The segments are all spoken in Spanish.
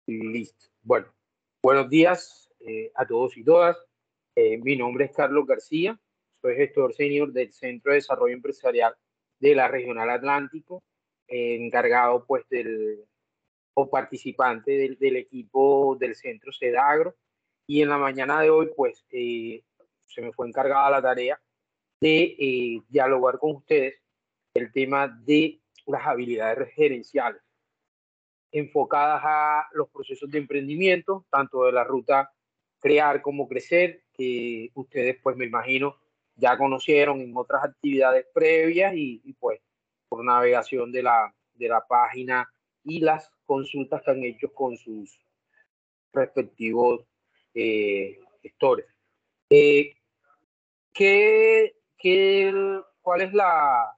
Listo. Bueno, buenos días a todos y todas. Mi nombre es Carlos García, soy gestor senior del Centro de Desarrollo Empresarial de la Regional Atlántico, encargado pues o participante del equipo del Centro Sedagro. Y en la mañana de hoy pues se me fue encargada la tarea de dialogar con ustedes el tema de las habilidades gerenciales enfocadas a los procesos de emprendimiento, tanto de la ruta crear como crecer, que ustedes pues me imagino ya conocieron en otras actividades previas y pues por navegación de la página y las consultas que han hecho con sus respectivos gestores. ¿Cuál es la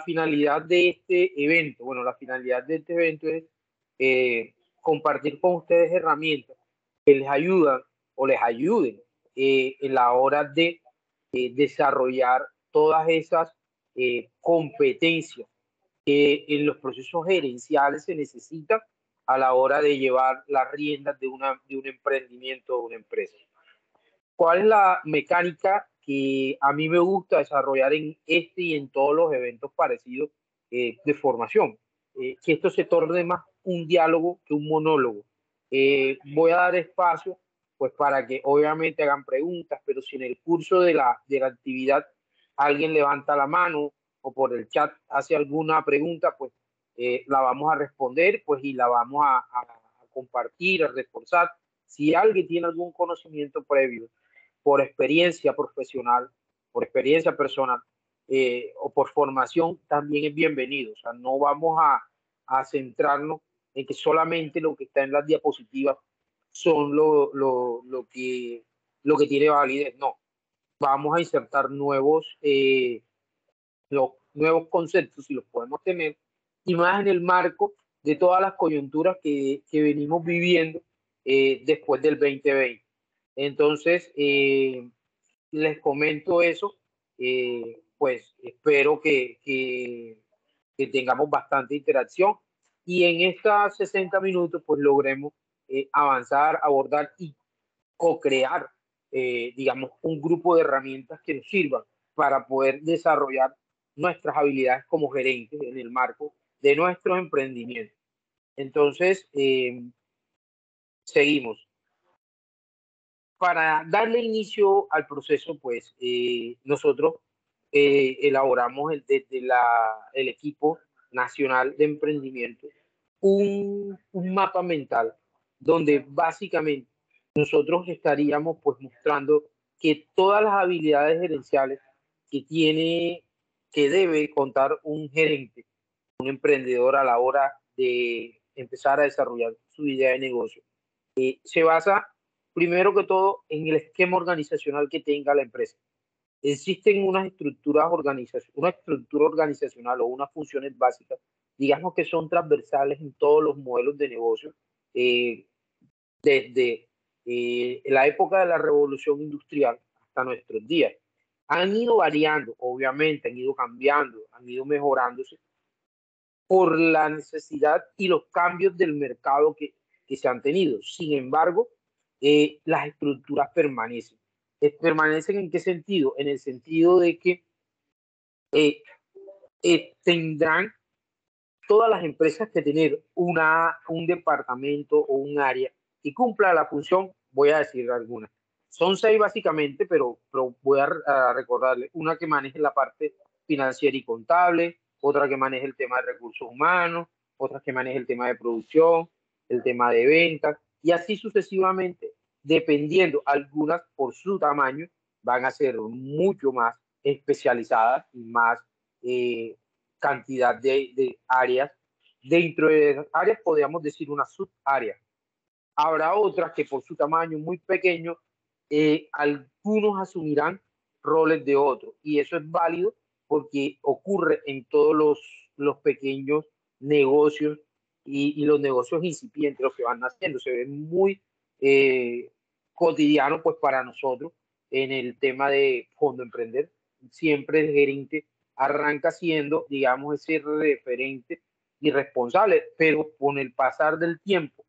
finalidad de este evento? Bueno, la finalidad de este evento es compartir con ustedes herramientas que les ayudan o les ayuden en la hora de desarrollar todas esas competencias que en los procesos gerenciales se necesitan a la hora de llevar las riendas de un emprendimiento o una empresa. ¿Cuál es la mecánica que a mí me gusta desarrollar en este y en todos los eventos parecidos de formación? Que esto se torne más un diálogo que un monólogo. Voy a dar espacio pues para que obviamente hagan preguntas, pero si en el curso de la actividad alguien levanta la mano o por el chat hace alguna pregunta, pues la vamos a responder pues y la vamos a compartir, a reforzar. Si alguien tiene algún conocimiento previo por experiencia profesional, por experiencia personal o por formación, también es bienvenido. O sea, no vamos a centrarnos en que solamente lo que está en las diapositivas son lo que tiene validez. No, vamos a insertar nuevos conceptos, si los podemos tener, y más en el marco de todas las coyunturas que venimos viviendo después del 2020. Entonces, les comento eso, pues espero que tengamos bastante interacción y en estos 60 minutos pues logremos avanzar, abordar y co-crear, digamos, un grupo de herramientas que nos sirvan para poder desarrollar nuestras habilidades como gerentes en el marco de nuestros emprendimientos. Entonces, seguimos. Para darle inicio al proceso, pues nosotros elaboramos desde el equipo nacional de emprendimiento un mapa mental donde básicamente nosotros estaríamos pues mostrando que todas las habilidades gerenciales que debe contar un gerente, un emprendedor a la hora de empezar a desarrollar su idea de negocio, se basa primero que todo en el esquema organizacional que tenga la empresa. Existen una estructura organizacional o unas funciones básicas, digamos que son transversales en todos los modelos de negocio, desde la época de la revolución industrial hasta nuestros días. Han ido variando, obviamente, han ido cambiando, han ido mejorándose por la necesidad y los cambios del mercado que se han tenido. Sin embargo, las estructuras permanecen. ¿Permanecen en qué sentido? En el sentido de que tendrán todas las empresas que tener un departamento o un área que cumpla la función, voy a decir algunas. Son 6 básicamente, pero voy a recordarles. Una que maneje la parte financiera y contable, otra que maneje el tema de recursos humanos, otra que maneje el tema de producción, el tema de ventas, y así sucesivamente, dependiendo, algunas por su tamaño van a ser mucho más especializadas y más cantidad de áreas. Dentro de esas áreas podríamos decir una subárea. Habrá otras que por su tamaño muy pequeño, algunos asumirán roles de otros. Y eso es válido porque ocurre en todos los pequeños negocios y los negocios incipientes, los que van naciendo. Se ve muy cotidiano pues para nosotros en el tema de Fondo Emprender, siempre el gerente arranca siendo, digamos, ese referente y responsable, pero con el pasar del tiempo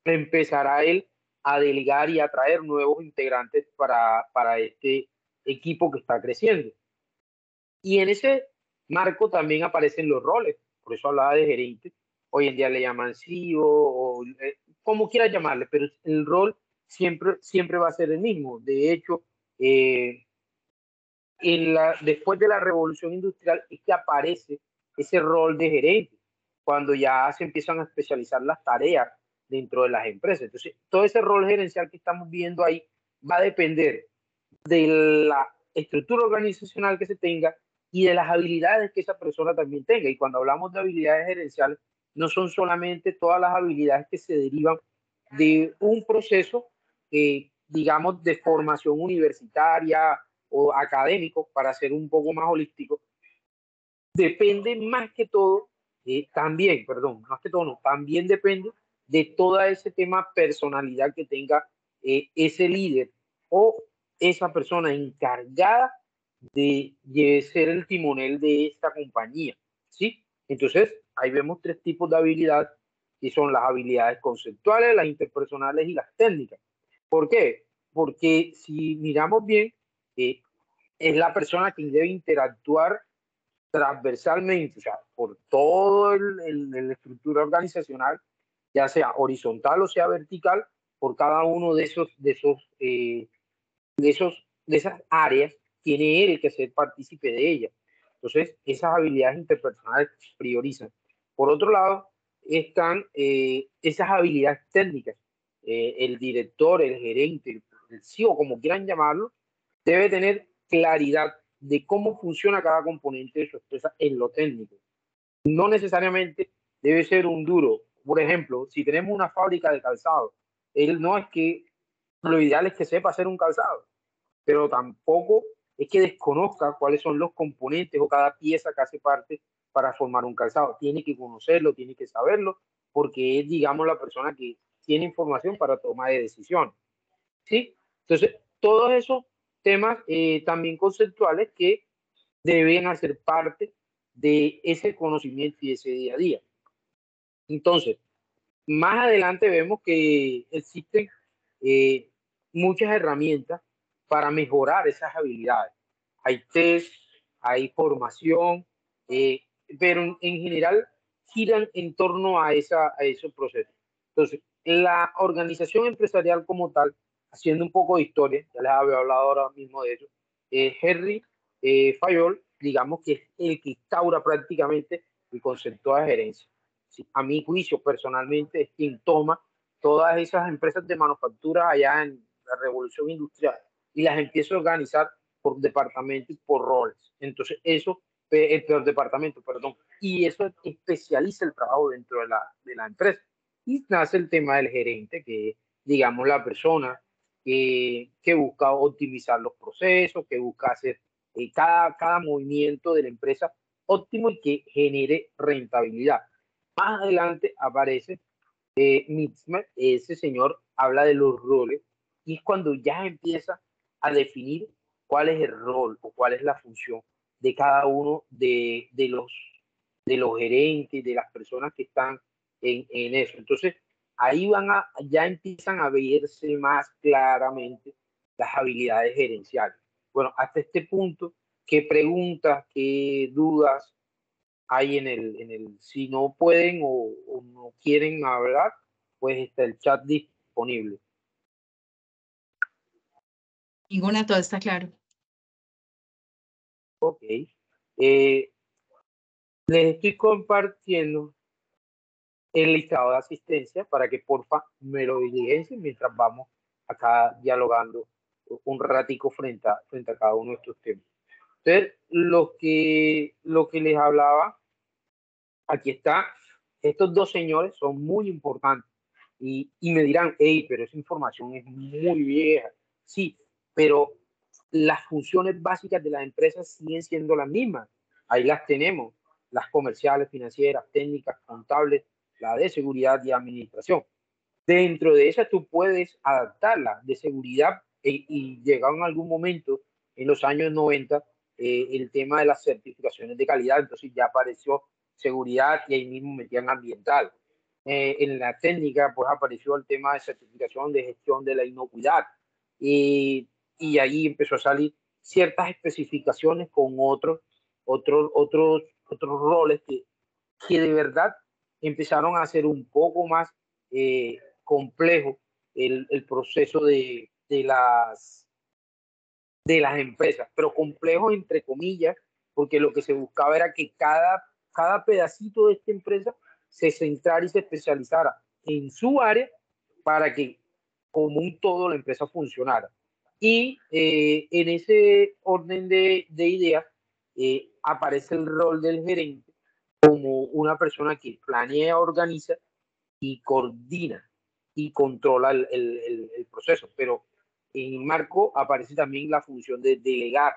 empezará él a delegar y a traer nuevos integrantes para este equipo que está creciendo. Y en ese marco también aparecen los roles, por eso hablaba de gerente, hoy en día le llaman CEO o como quieras llamarle, pero el rol siempre va a ser el mismo. De hecho, después de la revolución industrial es que aparece ese rol de gerente, cuando ya se empiezan a especializar las tareas dentro de las empresas. Entonces, todo ese rol gerencial que estamos viendo ahí va a depender de la estructura organizacional que se tenga y de las habilidades que esa persona también tenga. Y cuando hablamos de habilidades gerenciales, no son solamente todas las habilidades que se derivan de un proceso, digamos, de formación universitaria o académico, para ser un poco más holístico. Depende más que todo, también, perdón, más que todo no, también depende de todo ese tema personalidad que tenga ese líder o esa persona encargada de ser el timonel de esta compañía, ¿sí? Entonces, ahí vemos tres tipos de habilidades, que son las habilidades conceptuales, las interpersonales y las técnicas. ¿Por qué? Porque si miramos bien, es la persona que debe interactuar transversalmente, o sea, por todo la estructura organizacional, ya sea horizontal o sea vertical, por cada uno de esas áreas, tiene él que ser partícipe de ellas. Entonces, esas habilidades interpersonales priorizan. Por otro lado, están esas habilidades técnicas. El director, el gerente, el CEO, como quieran llamarlo, debe tener claridad de cómo funciona cada componente de su empresa en lo técnico. No necesariamente debe ser un duro. Por ejemplo, si tenemos una fábrica de calzado, él no es que lo ideal es que sepa hacer un calzado, pero tampoco es que desconozca cuáles son los componentes o cada pieza que hace parte para formar un calzado. Tiene que conocerlo, tiene que saberlo, porque es, digamos, la persona que tiene información para tomar de decisiones. ¿Sí? Entonces, todos esos temas también conceptuales que deben hacer parte de ese conocimiento y ese día a día. Entonces, más adelante vemos que existen eh, muchas herramientas para mejorar esas habilidades. Hay test, hay formación, eh, pero en general giran en torno a esos procesos. Entonces, la organización empresarial como tal, haciendo un poco de historia, ya les había hablado ahora mismo de eso, Henry Fayol, digamos que es el que instaura prácticamente el concepto de gerencia. Sí, a mi juicio, personalmente, es quien toma todas esas empresas de manufactura allá en la revolución industrial y las empieza a organizar por departamentos y por roles. Entonces, eso, el peor departamento, perdón, y eso especializa el trabajo dentro de la empresa. Y nace el tema del gerente, que es, digamos, la persona que busca optimizar los procesos, que busca hacer cada movimiento de la empresa óptimo y que genere rentabilidad. Más adelante aparece Mitzmer, ese señor habla de los roles y es cuando ya empieza a definir cuál es el rol o cuál es la función de cada uno de los gerentes, de las personas que están en eso. Entonces, ahí ya empiezan a verse más claramente las habilidades gerenciales. Bueno, hasta este punto, ¿qué preguntas, qué dudas hay si no pueden o no quieren hablar, pues está el chat disponible? Ninguna, todo está claro. Ok. Les estoy compartiendo el listado de asistencia para que porfa me lo diligencien mientras vamos acá dialogando un ratico frente a cada uno de estos temas. Entonces, lo que les hablaba, aquí está, estos dos señores son muy importantes y me dirán, hey, pero esa información es muy vieja. Sí, pero las funciones básicas de las empresas siguen siendo las mismas. Ahí las tenemos, las comerciales, financieras, técnicas, contables, la de seguridad y administración. Dentro de esas tú puedes adaptarla de seguridad y llegar en algún momento en los años 90 el tema de las certificaciones de calidad, entonces ya apareció seguridad y ahí mismo metían ambiental. En la técnica, pues apareció el tema de certificación de gestión de la inocuidad y ahí empezó a salir ciertas especificaciones con otros roles que de verdad empezaron a ser un poco más complejo el proceso de las empresas, pero complejo entre comillas, porque lo que se buscaba era que cada pedacito de esta empresa se centrara y se especializara en su área para que como un todo la empresa funcionara. Y en ese orden de ideas aparece el rol del gerente como una persona que planea, organiza y coordina y controla el proceso. Pero en Marco aparece también la función de delegar.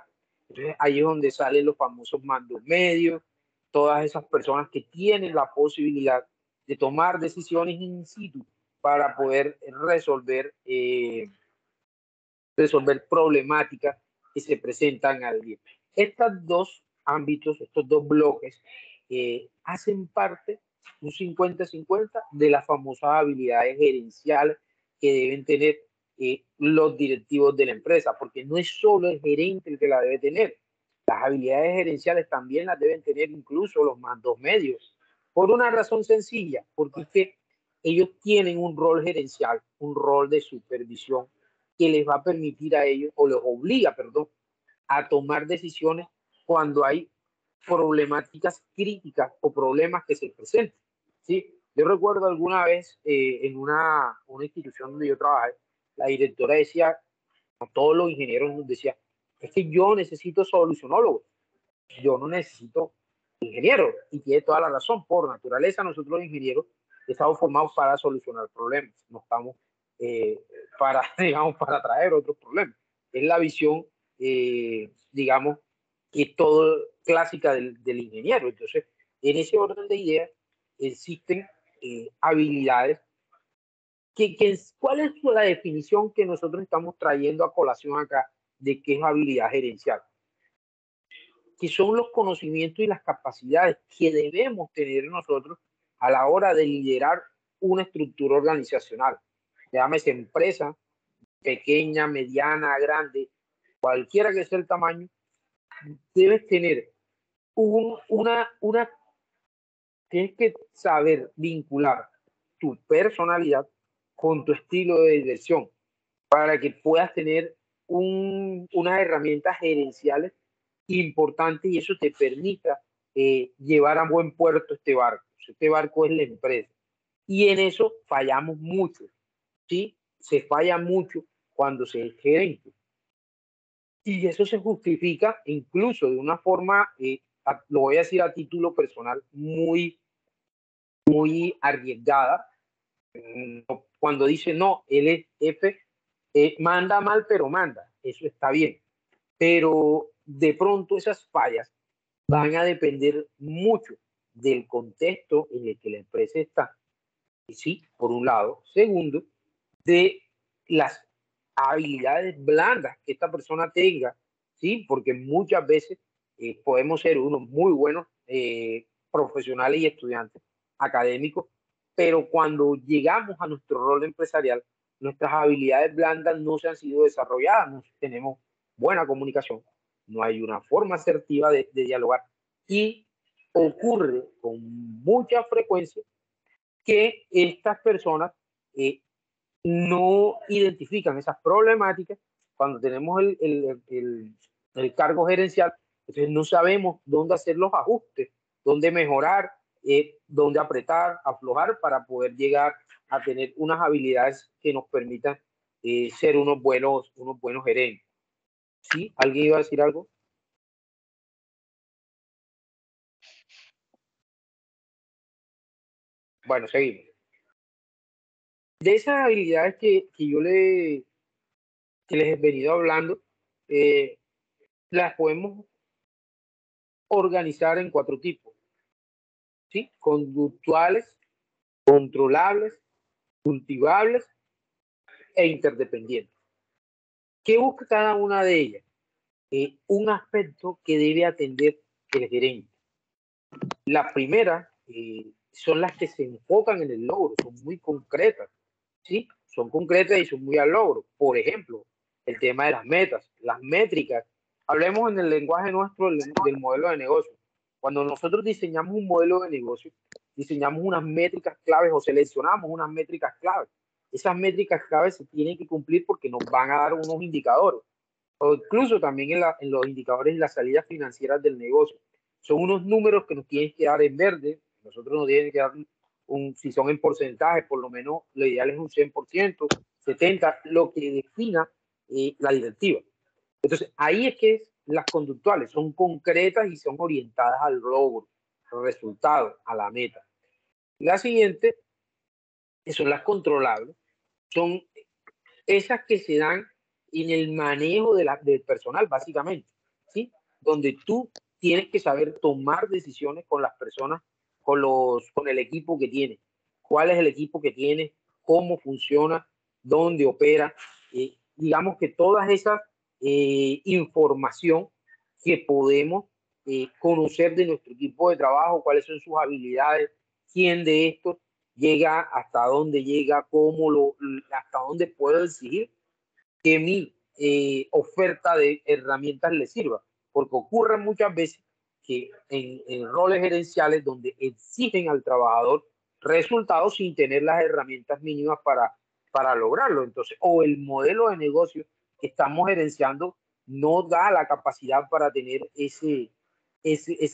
Entonces ahí es donde salen los famosos mandos medios, todas esas personas que tienen la posibilidad de tomar decisiones in situ para poder resolver problemáticas que se presentan al día. Estos dos ámbitos, estos dos bloques, hacen parte un 50-50 de las famosas habilidades gerenciales que deben tener los directivos de la empresa, porque no es solo el gerente el que la debe tener, las habilidades gerenciales también las deben tener incluso los mandos medios, por una razón sencilla, porque es que ellos tienen un rol gerencial, un rol de supervisión que les va a permitir a ellos, o les obliga, perdón, a tomar decisiones cuando hay problemáticas críticas o problemas que se presenten. ¿Sí? Yo recuerdo alguna vez en una institución donde yo trabajé, la directora decía, a todos los ingenieros nos decía, es que yo necesito solucionólogos, yo no necesito ingenieros, y tiene toda la razón. Por naturaleza nosotros los ingenieros estamos formados para solucionar problemas, no estamos eh, para, digamos, para traer otros problemas. Es la visión, digamos, que todo clásica del ingeniero. Entonces, en ese orden de ideas existen habilidades ¿cuál es la definición que nosotros estamos trayendo a colación acá de qué es habilidad gerencial? Que son los conocimientos y las capacidades que debemos tener nosotros a la hora de liderar una estructura organizacional. Llámese empresa, pequeña, mediana, grande, cualquiera que sea el tamaño, debes tener tienes que saber vincular tu personalidad con tu estilo de dirección para que puedas tener unas herramientas gerenciales importantes y eso te permita llevar a buen puerto este barco. Este barco es la empresa. Y en eso fallamos mucho, ¿sí? Se falla mucho cuando se es gerente. Y eso se justifica incluso de una forma, lo voy a decir a título personal, muy arriesgada. Cuando dice, no, él es jefe, manda mal, pero manda. Eso está bien. Pero de pronto esas fallas van a depender mucho del contexto en el que la empresa está. Y sí, por un lado. Segundo, de las habilidades blandas que esta persona tenga, ¿sí? Porque muchas veces podemos ser unos muy buenos profesionales y estudiantes académicos, pero cuando llegamos a nuestro rol empresarial, nuestras habilidades blandas no se han sido desarrolladas, no tenemos buena comunicación, no hay una forma asertiva de dialogar y ocurre con mucha frecuencia que estas personas no identifican esas problemáticas cuando tenemos el cargo gerencial, entonces no sabemos dónde hacer los ajustes, dónde mejorar, dónde apretar, aflojar para poder llegar a tener unas habilidades que nos permitan ser unos buenos gerentes. ¿Sí? ¿Alguien iba a decir algo? Bueno, seguimos. De esas habilidades que yo que les he venido hablando, las podemos organizar en 4 tipos, ¿sí? Conductuales, controlables, cultivables e interdependientes. ¿Qué busca cada una de ellas? un aspecto que debe atender el gerente. La primera son las que se enfocan en el logro, son muy concretas, ¿sí? Son concretas y son muy al logro. Por ejemplo, el tema de las metas, las métricas. Hablemos en el lenguaje nuestro del modelo de negocio. Cuando nosotros diseñamos un modelo de negocio, diseñamos unas métricas claves o seleccionamos unas métricas claves. Esas métricas claves se tienen que cumplir porque nos van a dar unos indicadores, o incluso también en los indicadores y las salidas financieras del negocio. Son unos números que nos tienen que dar en verde, nosotros nos tienen que dar si son en porcentaje, por lo menos lo ideal es un 100%, 70%, lo que defina la directiva. Entonces, ahí es que las conductuales son concretas y son orientadas al logro, al resultado, a la meta. La siguiente, que son las controlables, son esas que se dan en el manejo del personal, básicamente, ¿sí? Donde tú tienes que saber tomar decisiones con las personas, con el equipo que tienes. ¿Cuál es el equipo que tienes? ¿Cómo funciona? ¿Dónde opera? Digamos que todas esas información que podemos conocer de nuestro equipo de trabajo, cuáles son sus habilidades, quién de estos llega, hasta dónde llega, hasta dónde puedo exigir que mi oferta de herramientas le sirva. Porque ocurre muchas veces que en roles gerenciales donde exigen al trabajador resultados sin tener las herramientas mínimas para lograrlo. Entonces, o el modelo de negocio que estamos gerenciando no da la capacidad para tener ese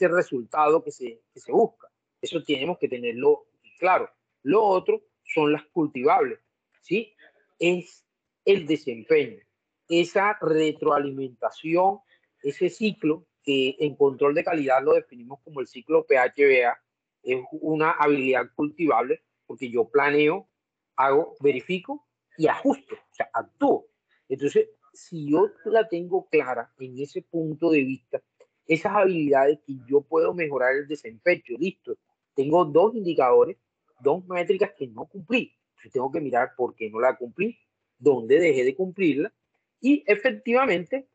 resultado que se busca. Eso tenemos que tenerlo claro. Lo otro son las cultivables, ¿sí? Es el desempeño, esa retroalimentación, ese ciclo que en control de calidad lo definimos como el ciclo PHBA, es una habilidad cultivable porque yo planeo, hago, verifico y ajusto, o sea, actúo. Entonces, si yo la tengo clara en ese punto de vista, esas habilidades que yo puedo mejorar el desempeño, listo, tengo dos indicadores, dos métricas que no cumplí. Entonces tengo que mirar por qué no la cumplí, dónde dejé de cumplirla y efectivamente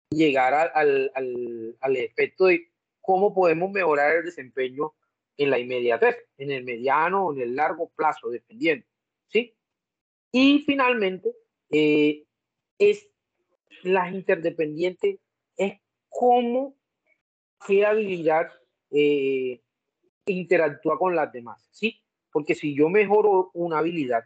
llegar al efecto de cómo podemos mejorar el desempeño en la inmediatez, en el mediano o en el largo plazo, dependiendo. ¿Sí? Y finalmente, es las interdependientes, es cómo, qué habilidad interactúa con las demás, ¿sí? Porque si yo mejoro una habilidad,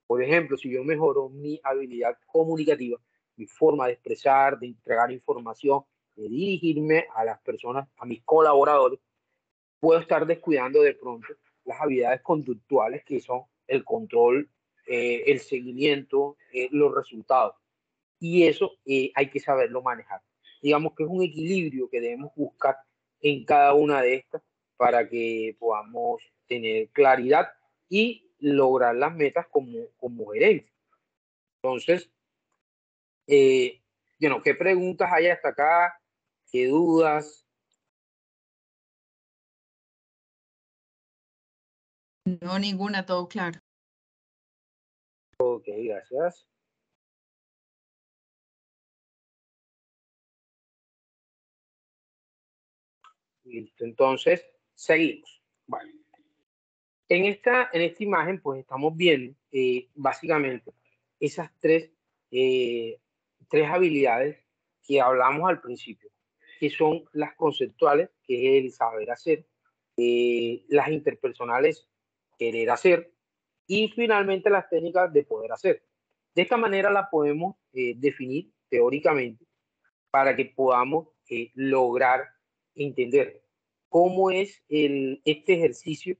por ejemplo, si yo mejoro mi habilidad comunicativa, mi forma de expresar, de entregar información, de dirigirme a las personas, a mis colaboradores, puedo estar descuidando de pronto las habilidades conductuales que son el control, el seguimiento, los resultados. Y eso hay que saberlo manejar. Digamos que es un equilibrio que debemos buscar en cada una de estas para que podamos tener claridad y lograr las metas como gerente. Entonces, bueno, ¿qué preguntas hay hasta acá? ¿Qué dudas? No, ninguna, todo claro. Ok, gracias. Listo, entonces, seguimos. Vale. En esta imagen, pues estamos viendo básicamente esas tres habilidades que hablamos al principio, que son las conceptuales, que es el saber hacer, las interpersonales, querer hacer, y finalmente las técnicas de poder hacer. De esta manera la podemos definir teóricamente para que podamos lograr entender cómo es este ejercicio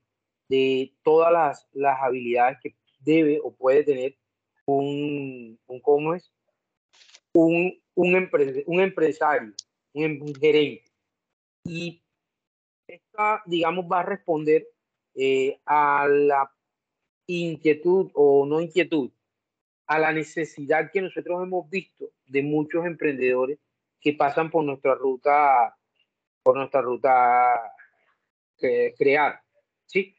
de todas las habilidades que debe o puede tener ¿cómo es? Un empresario, un gerente. Y esta, digamos, va a responder a la inquietud o no inquietud, a la necesidad que nosotros hemos visto de muchos emprendedores que pasan por nuestra ruta crear, ¿sí?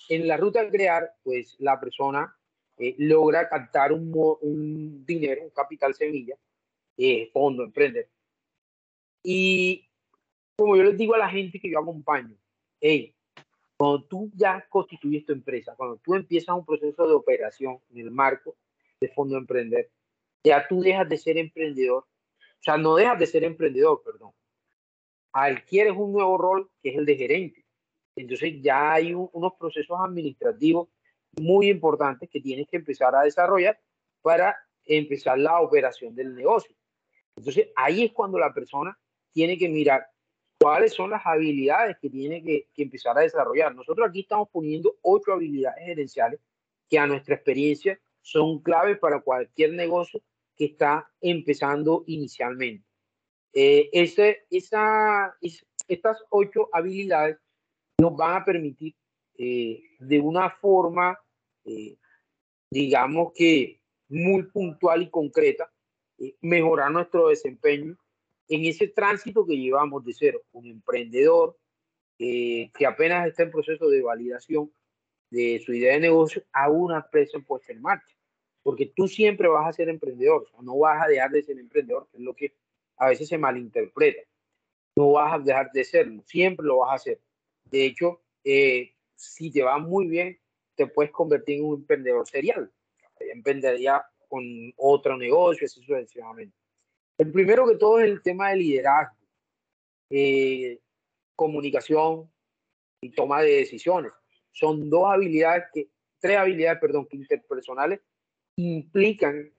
En la ruta crear, pues la persona logra captar un dinero, un capital semilla, fondo, emprender, Y como yo les digo a la gente que yo acompaño, hey, cuando tú ya constituyes tu empresa, cuando tú empiezas un proceso de operación en el marco de Fondo Emprender, ya tú dejas de ser emprendedor, o sea, no dejas de ser emprendedor, perdón, adquieres un nuevo rol que es el de gerente. Entonces ya hay unos procesos administrativos muy importantes que tienes que empezar a desarrollar para empezar la operación del negocio. Entonces ahí es cuando la persona tiene que mirar cuáles son las habilidades que tiene que empezar a desarrollar. Nosotros aquí estamos poniendo 8 habilidades gerenciales que a nuestra experiencia son claves para cualquier negocio que está empezando inicialmente. Estas 8 habilidades nos van a permitir de una forma, eh, digamos que muy puntual y concreta, mejorar nuestro desempeño en ese tránsito que llevamos de ser un emprendedor que apenas está en proceso de validación de su idea de negocio a una empresa puesta en marcha. Porque tú siempre vas a ser emprendedor, o sea, no vas a dejar de ser emprendedor, que es lo que a veces se malinterpreta. No vas a dejar de serlo, siempre lo vas a hacer. De hecho, si te va muy bien, te puedes convertir en un emprendedor serial. Emprendería con otro negocio, así sucesivamente. El primero que todo es el tema de liderazgo, eh, comunicación y toma de decisiones. Son tres habilidades, perdón, que interpersonales implican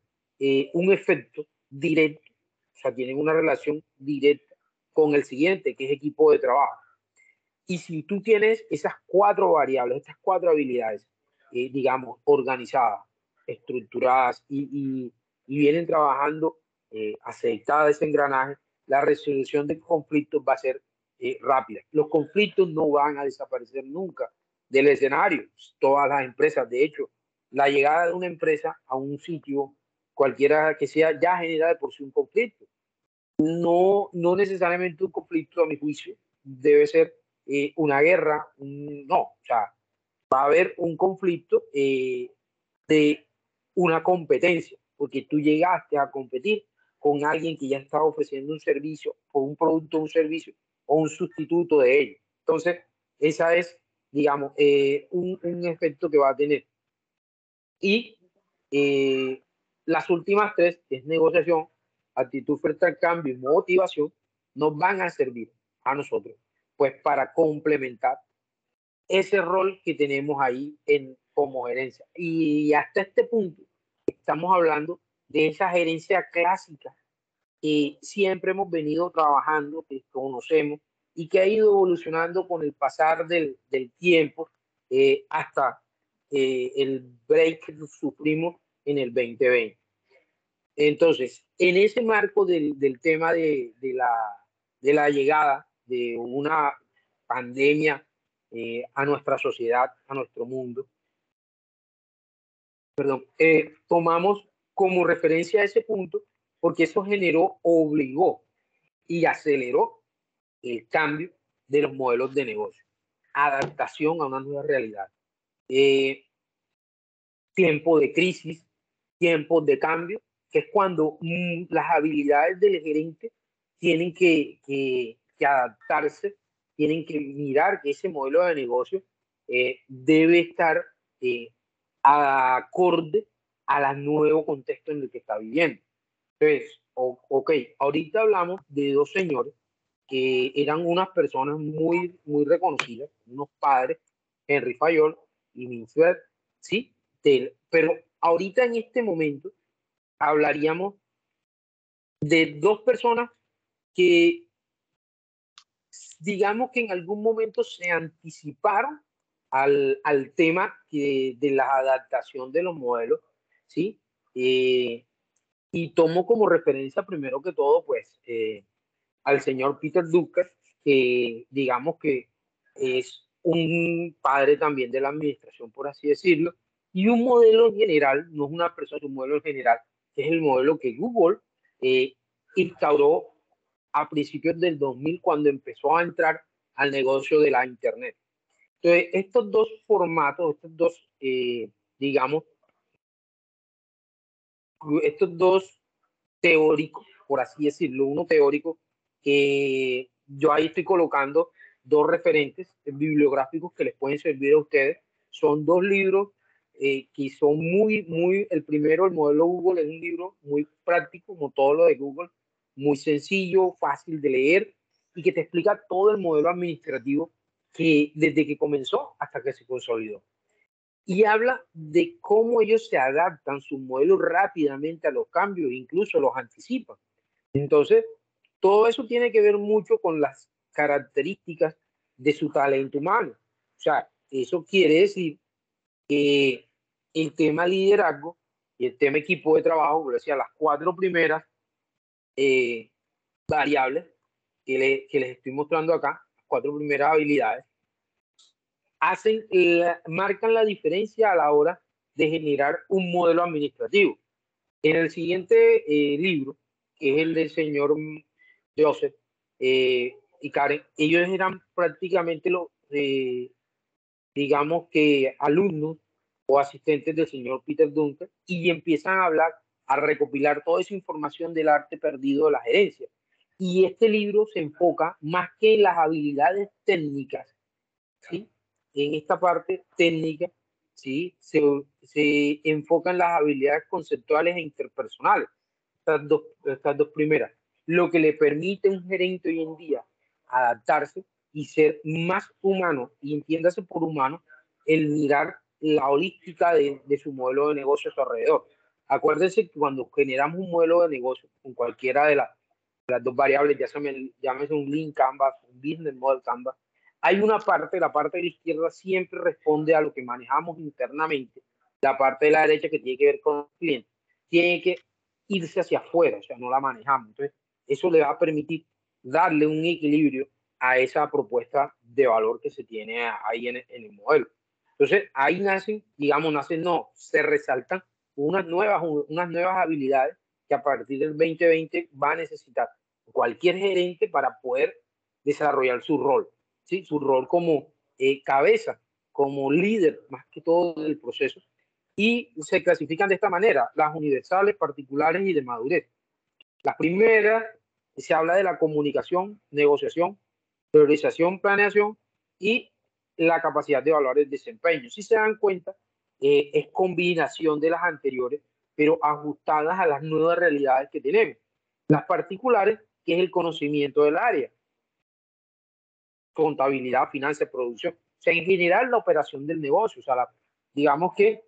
un efecto directo, o sea, tienen una relación directa con el siguiente, que es equipo de trabajo. Y si tú tienes esas 4 variables, estas 4 habilidades, digamos, organizadas, estructuradas y vienen trabajando aceitadas ese engranaje, la resolución de conflictos va a ser rápida. Los conflictos no van a desaparecer nunca del escenario. Todas las empresas, de hecho, la llegada de una empresa a un sitio, cualquiera que sea, ya genera de por sí un conflicto. No necesariamente un conflicto, a mi juicio, debe ser una guerra, no, o sea, va a haber un conflicto de una competencia, porque tú llegaste a competir con alguien que ya estaba ofreciendo un servicio o un producto, un servicio o un sustituto de ello. Entonces, esa es, digamos, un efecto que va a tener. Y las últimas 3, que es negociación, actitud frente al cambio y motivación, nos van a servir a nosotros, pues para complementar ese rol que tenemos ahí como gerencia. Y hasta este punto estamos hablando de esa gerencia clásica que siempre hemos venido trabajando, que conocemos y que ha ido evolucionando con el pasar del tiempo hasta el break que sufrimos en el 2020. Entonces, en ese marco del tema de la llegada de una pandemia a nuestra sociedad, a nuestro mundo, perdón, tomamos como referencia ese punto porque eso generó, obligó y aceleró el cambio de los modelos de negocio, adaptación a una nueva realidad, tiempo de crisis, tiempos de cambio, que es cuando las habilidades del gerente tienen que adaptarse, tienen que mirar que ese modelo de negocio debe estar acorde al nuevo contexto en el que está viviendo. Entonces, ok, ahorita hablamos de 2 señores que eran unas personas muy reconocidas, unos padres, Henry Fayol y Mintzberg, ¿sí? Pero ahorita en este momento hablaríamos de 2 personas que digamos que en algún momento se anticiparon al tema de la adaptación de los modelos, ¿sí? Y tomo como referencia primero que todo, pues, al señor Peter Drucker, que digamos que es un padre también de la administración, por así decirlo, y un modelo en general, no es una persona, es un modelo en general, que es el modelo que Google eh, instauró a principios del 2000 cuando empezó a entrar al negocio de la Internet. Entonces, estos 2 formatos, estos 2, digamos, estos 2 teóricos, por así decirlo, uno teórico que yo ahí estoy colocando dos referentes bibliográficos que les pueden servir a ustedes. Son dos libros que son muy, el primero, el modelo Google, es un libro muy práctico, como todo lo de Google, muy sencillo, fácil de leer y que te explica todo el modelo administrativo que desde que comenzó hasta que se consolidó. Y habla de cómo ellos se adaptan su modelo rápidamente a los cambios, incluso los anticipan. Entonces, todo eso tiene que ver mucho con las características de su talento humano. O sea, eso quiere decir que el tema liderazgo y el tema equipo de trabajo, como decía, las cuatro primeras variables que les estoy mostrando acá, las cuatro primeras habilidades, marcan la diferencia a la hora de generar un modelo administrativo. En el siguiente libro, que es el del señor Joseph y Karen, ellos eran prácticamente los, digamos que alumnos o asistentes del señor Peter Drucker y empiezan a hablar, a recopilar toda esa información del arte perdido de la gerencia. Y este libro se enfoca más que en las habilidades técnicas, ¿sí? En esta parte técnica, ¿sí? Se enfoca en las habilidades conceptuales e interpersonales, estas dos primeras, lo que le permite a un gerente hoy en día adaptarse y ser más humano, y entiéndase por humano, el mirar la holística de su modelo de negocio a su alrededor. Acuérdense que cuando generamos un modelo de negocio con cualquiera de las dos variables, llámese un Lean Canvas, un Business Model Canvas, hay una parte, la parte de la izquierda siempre responde a lo que manejamos internamente, la parte de la derecha que tiene que ver con el cliente, tiene que irse hacia afuera, o sea, no la manejamos. Entonces, eso le va a permitir darle un equilibrio a esa propuesta de valor que se tiene ahí en el modelo. Entonces, ahí se resaltan unas nuevas habilidades que a partir del 2020 va a necesitar cualquier gerente para poder desarrollar su rol, ¿sí? Su rol como cabeza, como líder, más que todo del proceso. Y se clasifican de esta manera: las universales, particulares y de madurez. La primera se habla de la comunicación, negociación, priorización, planeación y la capacidad de evaluar el desempeño. Si se dan cuenta, es combinación de las anteriores, pero ajustadas a las nuevas realidades que tenemos. Las particulares, que es el conocimiento del área, contabilidad, finanzas, producción, o sea, en general la operación del negocio, o sea, digamos que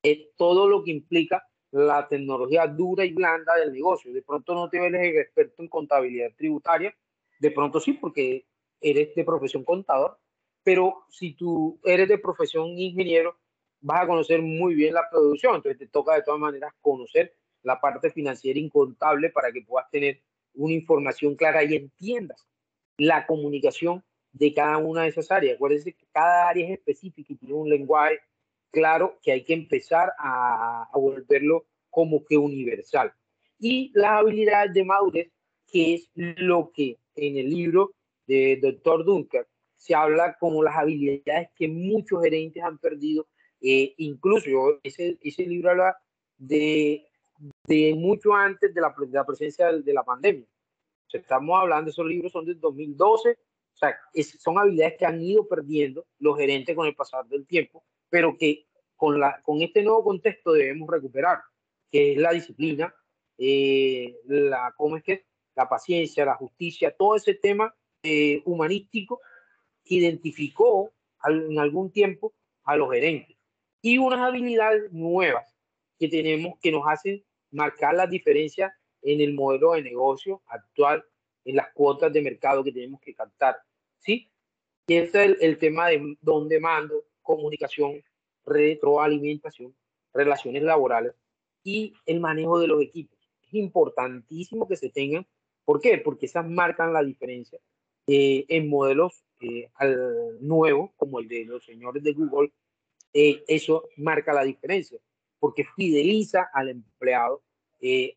es todo lo que implica la tecnología dura y blanda del negocio. De pronto no te eres experto en contabilidad tributaria, de pronto sí, porque eres de profesión contador, pero si tú eres de profesión ingeniero, vas a conocer muy bien la producción, entonces te toca de todas maneras conocer la parte financiera y contable para que puedas tener una información clara y entiendas la comunicación de cada una de esas áreas. Acuérdense que cada área es específica y tiene un lenguaje claro que hay que empezar a volverlo como que universal. Y las habilidades de madurez, que es lo que en el libro de Dr. Dunker se habla como las habilidades que muchos gerentes han perdido. Incluso ese libro habla de mucho antes de la presencia de la pandemia. O sea, estamos hablando, esos libros son del 2012, o sea, son habilidades que han ido perdiendo los gerentes con el pasar del tiempo, pero que con este nuevo contexto debemos recuperar, que es la disciplina, la paciencia, la justicia, todo ese tema humanístico que identificó en algún tiempo a los gerentes. Y unas habilidades nuevas que tenemos que nos hacen marcar las diferencias en el modelo de negocio actual, en las cuotas de mercado que tenemos que captar, ¿sí? Y ese es el tema de dónde mando, comunicación, retroalimentación, relaciones laborales y el manejo de los equipos. Es importantísimo que se tengan. ¿Por qué? Porque esas marcan la diferencia en modelos nuevos, como el de los señores de Google. Eso marca la diferencia, porque fideliza al empleado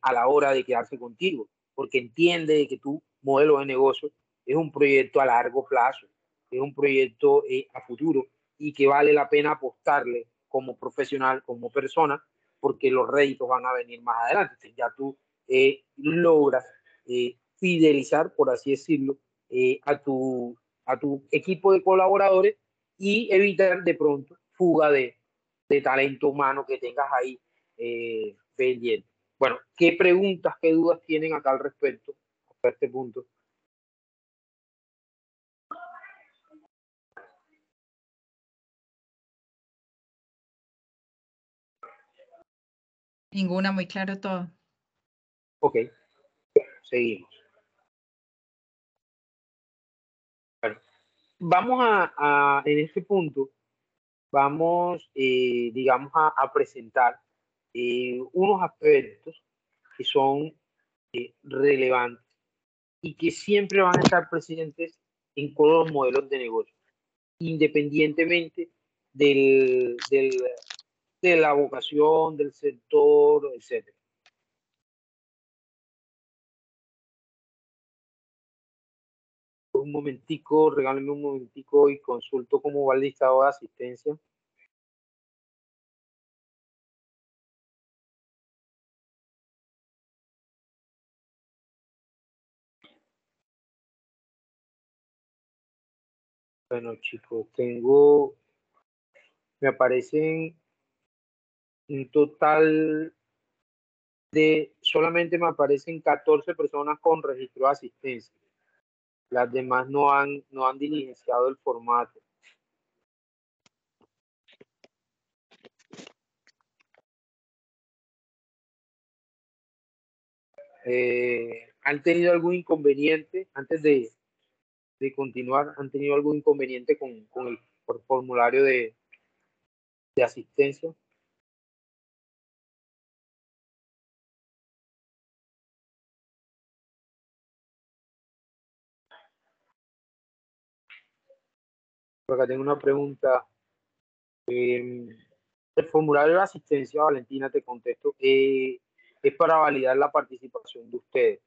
a la hora de quedarse contigo, porque entiende que tu modelo de negocio es un proyecto a largo plazo, es un proyecto a futuro y que vale la pena apostarle como profesional, como persona, porque los réditos van a venir más adelante. Entonces ya tú logras fidelizar, por así decirlo, a tu equipo de colaboradores y evitar de pronto fuga de talento humano que tengas ahí pendiente. Bueno, ¿qué preguntas, qué dudas tienen acá al respecto, hasta este punto? Ninguna, muy claro todo. Ok, seguimos. Bueno, vamos en este punto, vamos, digamos, a presentar unos aspectos que son relevantes y que siempre van a estar presentes en todos los modelos de negocio, independientemente de la vocación, del sector, etc. Un momentico, regálenme un momentico y consulto cómo va el listado de asistencia. Bueno, chicos, me aparecen un total solamente me aparecen 14 personas con registro de asistencia. Las demás no han diligenciado el formato. ¿Han tenido algún inconveniente antes de continuar? ¿Han tenido algún inconveniente con el formulario de asistencia? Acá tengo una pregunta. El formulario de asistencia, Valentina, te contesto, es para validar la participación de ustedes.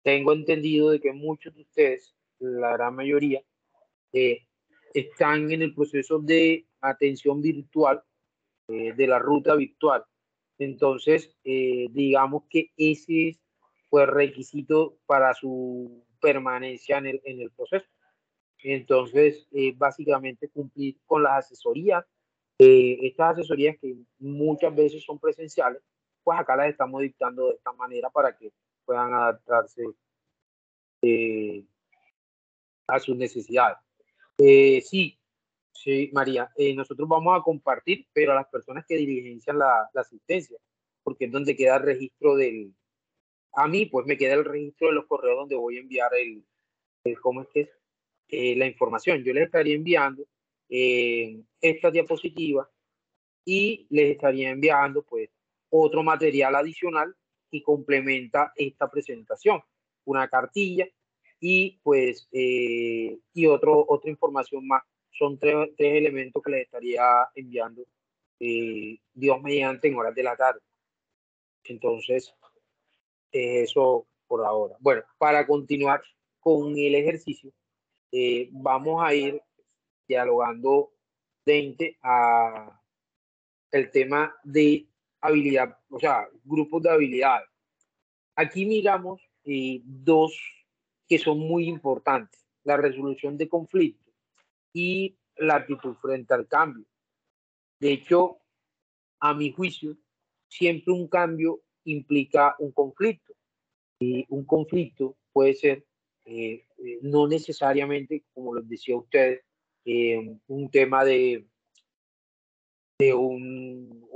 Tengo entendido de que muchos de ustedes, la gran mayoría, eh, están en el proceso de atención virtual, de la ruta virtual. Entonces, digamos que ese fue requisito para su permanencia en el proceso. Entonces, básicamente cumplir con las asesorías. Estas asesorías que muchas veces son presenciales, pues acá las estamos dictando de esta manera para que puedan adaptarse a sus necesidades. Sí, sí, María, nosotros vamos a compartir, pero a las personas que diligencian la asistencia, porque es donde queda el registro a mí, pues me queda el registro de los correos donde voy a enviar ¿cómo es que es? La información. Yo les estaría enviando estas diapositivas y les estaría enviando pues otro material adicional que complementa esta presentación, una cartilla y pues otra información más. Son tres elementos que les estaría enviando Dios mediante en horas de la tarde. Entonces, eso por ahora. Bueno, para continuar con el ejercicio, vamos a ir dialogando frente a el tema de habilidad, o sea, grupos de habilidades. Aquí miramos dos que son muy importantes, la resolución de conflictos y la actitud frente al cambio. De hecho, a mi juicio, siempre un cambio implica un conflicto. Y un conflicto puede ser, no necesariamente, como les decía a ustedes, un tema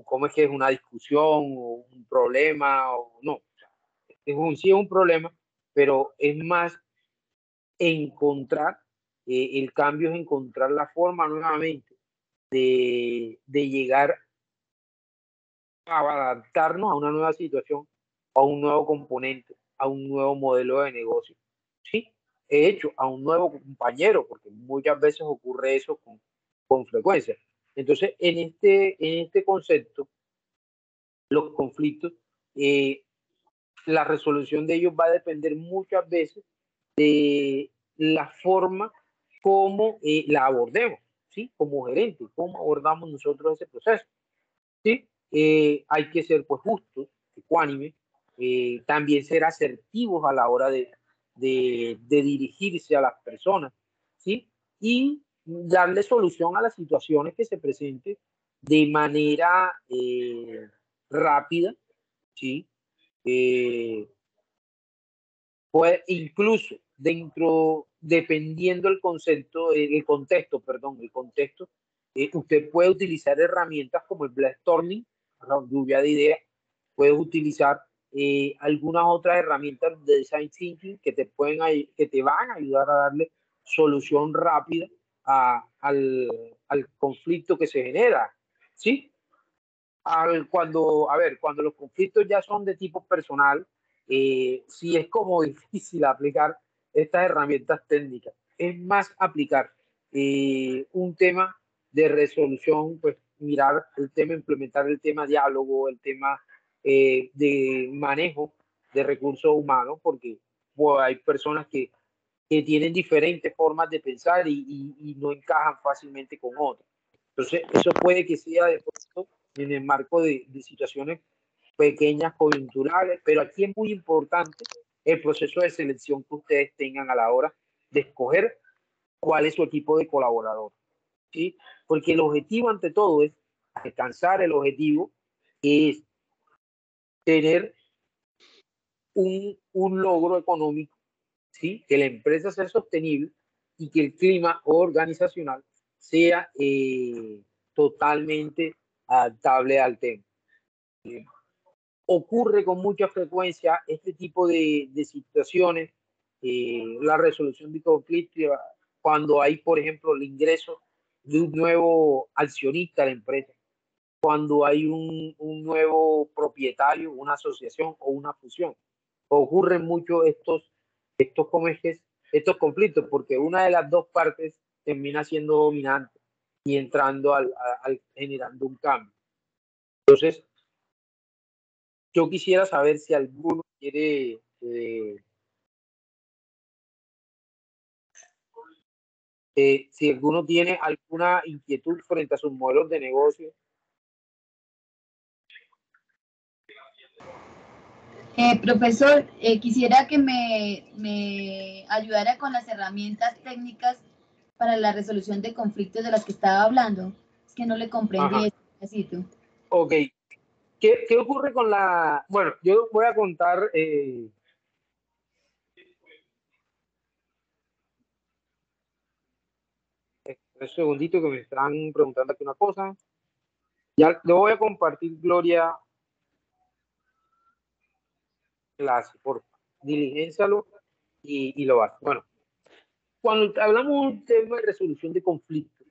¿cómo es que es una discusión o un problema? O, no, sí es un problema, pero es más encontrar, el cambio es encontrar la forma nuevamente de llegar a adaptarnos a una nueva situación, a un nuevo componente, a un nuevo modelo de negocio. Sí, he hecho a un nuevo compañero, porque muchas veces ocurre eso con frecuencia. Entonces, en este concepto, los conflictos, la resolución de ellos va a depender muchas veces de la forma como la abordemos, ¿sí? Como gerente, cómo abordamos nosotros ese proceso, ¿sí? Hay que ser pues justos, ecuánimes, también ser asertivos a la hora de dirigirse a las personas, ¿sí? Y darle solución a las situaciones que se presenten de manera rápida, ¿sí? Puede incluso dependiendo el concepto, el contexto, perdón, el contexto, usted puede utilizar herramientas como el brainstorming, la lluvia de ideas, puedes utilizar algunas otras herramientas de design thinking que te van a ayudar a darle solución rápida al conflicto que se genera, ¿sí? Cuando los conflictos ya son de tipo personal, sí es como difícil aplicar estas herramientas técnicas. Es más aplicar un tema de resolución, pues mirar el tema, implementar el tema diálogo, el tema de manejo de recursos humanos, porque pues, hay personas que tienen diferentes formas de pensar y no encajan fácilmente con otras. Entonces, eso puede que sea de pronto en el marco de situaciones pequeñas, coyunturales, pero aquí es muy importante el proceso de selección que ustedes tengan a la hora de escoger cuál es su equipo de colaborador, ¿sí? Porque el objetivo ante todo es alcanzar el objetivo, que es tener un logro económico, ¿sí? Que la empresa sea sostenible y que el clima organizacional sea totalmente adaptable al tema. Ocurre con mucha frecuencia este tipo de situaciones, la resolución de conflictos, cuando hay, por ejemplo, el ingreso de un nuevo accionista a la empresa, cuando hay un nuevo propietario, una asociación o una fusión. Ocurren mucho estos conflictos, porque una de las dos partes termina siendo dominante y entrando generando un cambio. Entonces, yo quisiera saber si alguno quiere, si alguno tiene alguna inquietud frente a sus modelos de negocio. Profesor, quisiera que me ayudara con las herramientas técnicas para la resolución de conflictos de las que estaba hablando. Es que no le comprendí ese pedacito. Ok. ¿Qué ocurre con la...? Bueno, yo voy a contar... un segundito que me están preguntando aquí una cosa. Ya lo voy a compartir, Gloria, clase, por diligéncialo y lo hace. Bueno, cuando hablamos de un tema de resolución de conflictos,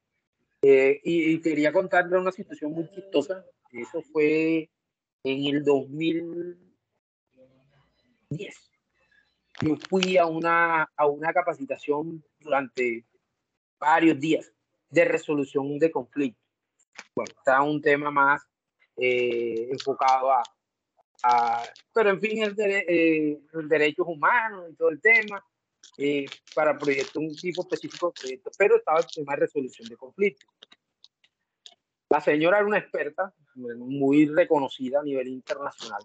y quería contarle una situación muy chistosa, eso fue en el 2010. Yo fui a una capacitación durante varios días de resolución de conflictos. Bueno, está un tema más enfocado pero en fin, los derechos humanos y todo el tema, para proyectos, un tipo específico de proyectos, pero estaba el tema de resolución de conflictos. La señora era una experta, muy reconocida a nivel internacional,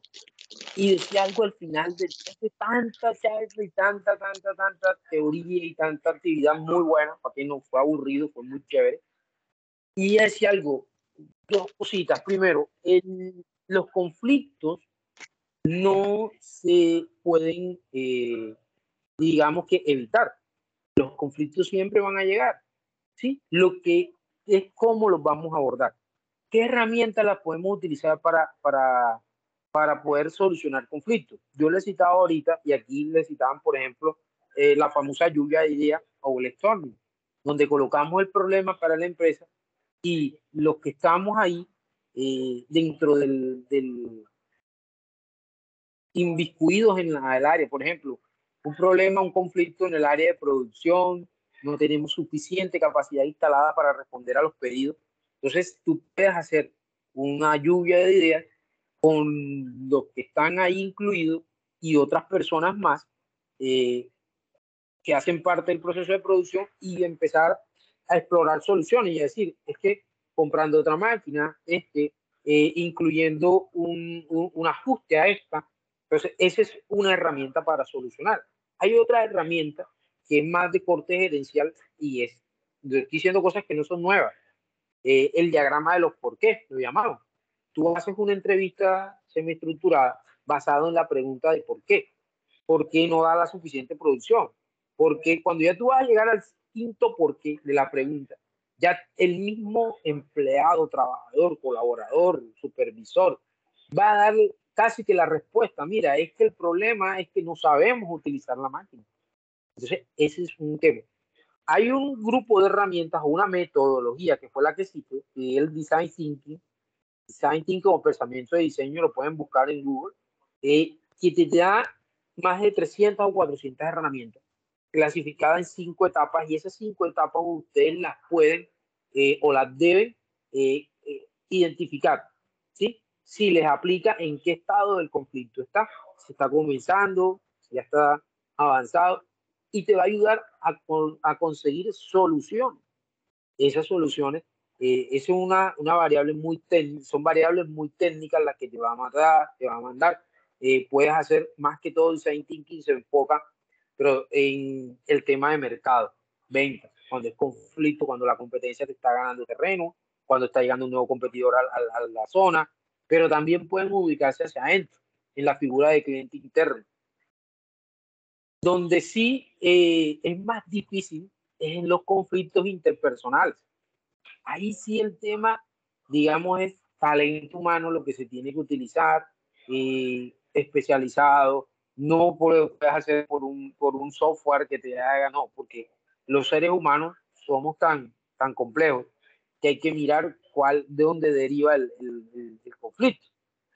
y decía algo al final de tanta charla y tanta teoría y tanta actividad muy buena, para que no fue aburrido, fue muy chévere. Y ella decía algo, dos cositas. Primero, los conflictos no se pueden, digamos que evitar. Los conflictos siempre van a llegar, ¿sí? Lo que es cómo los vamos a abordar. ¿Qué herramientas las podemos utilizar para poder solucionar conflictos? Yo les citaba ahorita, y aquí les citaban, por ejemplo, la famosa lluvia de ideas o el storming, donde colocamos el problema para la empresa y los que estamos ahí dentro del inviscuidos en el área, por ejemplo, un problema, un conflicto en el área de producción, no tenemos suficiente capacidad instalada para responder a los pedidos. Entonces, tú puedes hacer una lluvia de ideas con los que están ahí incluidos y otras personas más que hacen parte del proceso de producción y empezar a explorar soluciones y decir, es que comprando otra máquina, incluyendo un ajuste a esta. Entonces, esa es una herramienta para solucionar. Hay otra herramienta que es más de corte gerencial y yo estoy diciendo cosas que no son nuevas. El diagrama de los por qué, lo llamamos. Tú haces una entrevista semiestructurada basado en la pregunta de por qué. ¿Por qué no da la suficiente producción? Porque cuando ya tú vas a llegar al quinto por qué de la pregunta, ya el mismo empleado, trabajador, colaborador, supervisor, va a dar casi que la respuesta. Mira, es que el problema es que no sabemos utilizar la máquina. Entonces, ese es un tema. Hay un grupo de herramientas o una metodología que fue la que cité, que es el Design Thinking. Design Thinking o pensamiento de diseño, lo pueden buscar en Google, que te da más de 300 o 400 herramientas clasificadas en 5 etapas, y esas 5 etapas ustedes las pueden o las deben identificar, ¿sí? Si les aplica, en qué estado del conflicto está, si está comenzando, si ya está avanzado, y te va a ayudar a conseguir soluciones. Esas soluciones es una variable muy técnica, son variables muy técnicas las que te va a mandar. Puedes hacer más que todo design thinking, se enfoca, pero en el tema de mercado, ventas, cuando es conflicto, cuando la competencia te está ganando terreno, cuando está llegando un nuevo competidor a la zona, pero también pueden ubicarse hacia adentro, en la figura de cliente interno. Donde sí es más difícil es en los conflictos interpersonales. Ahí sí el tema, digamos, es talento humano lo que se tiene que utilizar, especializado, no puedes hacer por un software que te haga, no, porque los seres humanos somos tan complejos que hay que mirar de dónde deriva el conflicto.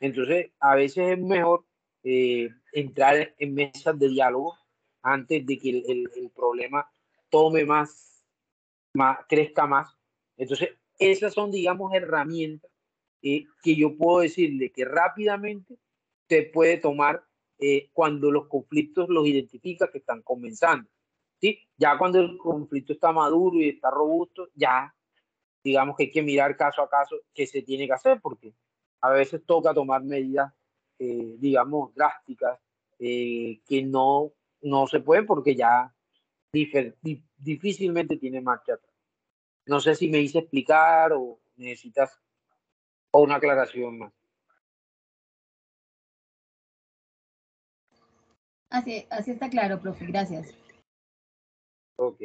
Entonces, a veces es mejor entrar en mesas de diálogo antes de que el problema tome crezca más. Entonces, esas son, digamos, herramientas que yo puedo decirle que rápidamente se puede tomar cuando los conflictos los identifica que están comenzando. ¿Sí? Ya cuando el conflicto está maduro y está robusto, ya digamos que hay que mirar caso a caso qué se tiene que hacer, porque a veces toca tomar medidas, digamos, drásticas, que no se pueden porque ya difícilmente tiene marcha atrás. No sé si me hice explicar o necesitas una aclaración más. Así está claro, profe, gracias. Ok.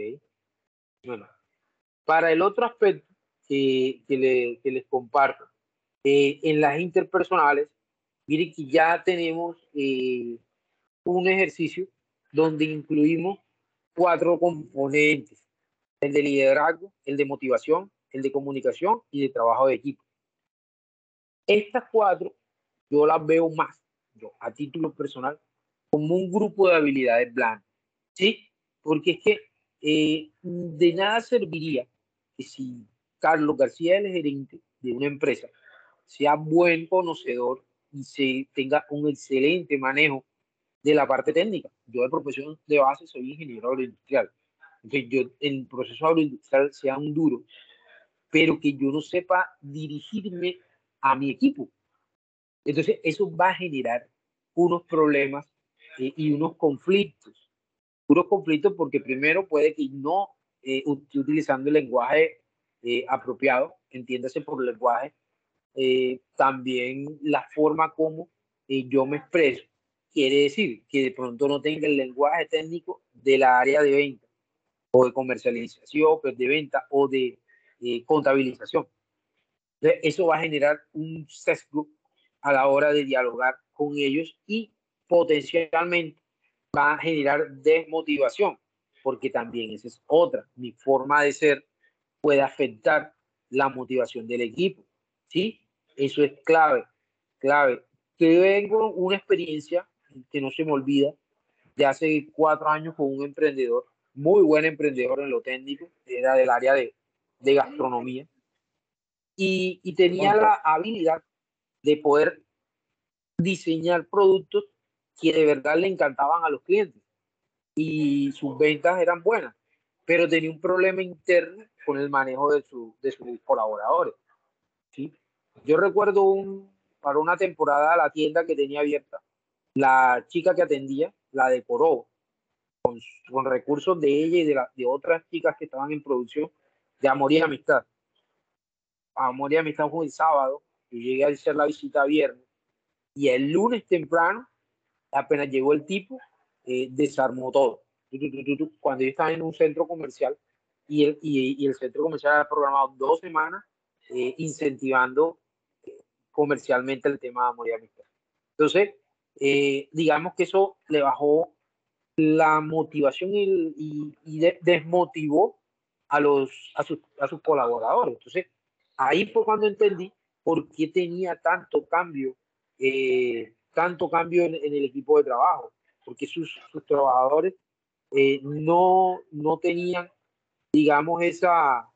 Bueno, para el otro aspecto que les comparto, en las interpersonales, miren que ya tenemos un ejercicio donde incluimos 4 componentes: el de liderazgo, el de motivación, el de comunicación y de trabajo de equipo. Estas 4 yo las veo más, yo a título personal, como un grupo de habilidades blandas, ¿sí? Porque es que de nada serviría que si Carlos García es el gerente de una empresa, sea buen conocedor y se tenga un excelente manejo de la parte técnica. Yo de profesión de base soy ingeniero agroindustrial. Entonces yo en el proceso agroindustrial sea un duro, pero que yo no sepa dirigirme a mi equipo. Entonces eso va a generar unos problemas y unos conflictos. Unos conflictos porque primero puede que no esté utilizando el lenguaje apropiado, entiéndase por lenguaje, también la forma como yo me expreso. Quiere decir que de pronto no tenga el lenguaje técnico de la área de venta o de comercialización, pues de venta o de contabilización. Entonces, eso va a generar un sesgo a la hora de dialogar con ellos y potencialmente va a generar desmotivación, porque también esa es otra. Mi forma de ser puede afectar la motivación del equipo. ¿Sí? Eso es clave, clave. Que vengo una experiencia que no se me olvida de hace 4 años con un emprendedor, muy buen emprendedor en lo técnico, era del área de gastronomía, y tenía la habilidad de poder diseñar productos que de verdad le encantaban a los clientes y sus ventas eran buenas, pero tenía un problema interno con el manejo de sus colaboradores. ¿Sí? Yo recuerdo para una temporada la tienda que tenía abierta, la chica que atendía la decoró con recursos de ella y de otras chicas que estaban en producción, de Amor y Amistad. Amor y Amistad fue el sábado, yo llegué a hacer la visita viernes, y el lunes temprano, apenas llegó el tipo, desarmó todo. Cuando yo estaba en un centro comercial, y el centro comercial había programado 2 semanas incentivando comercialmente el tema de Amor y Amistad. Entonces, digamos que eso le bajó la motivación y desmotivó a sus colaboradores. Entonces, ahí fue cuando entendí por qué tenía tanto cambio en el equipo de trabajo, porque sus trabajadores no tenían, digamos, esa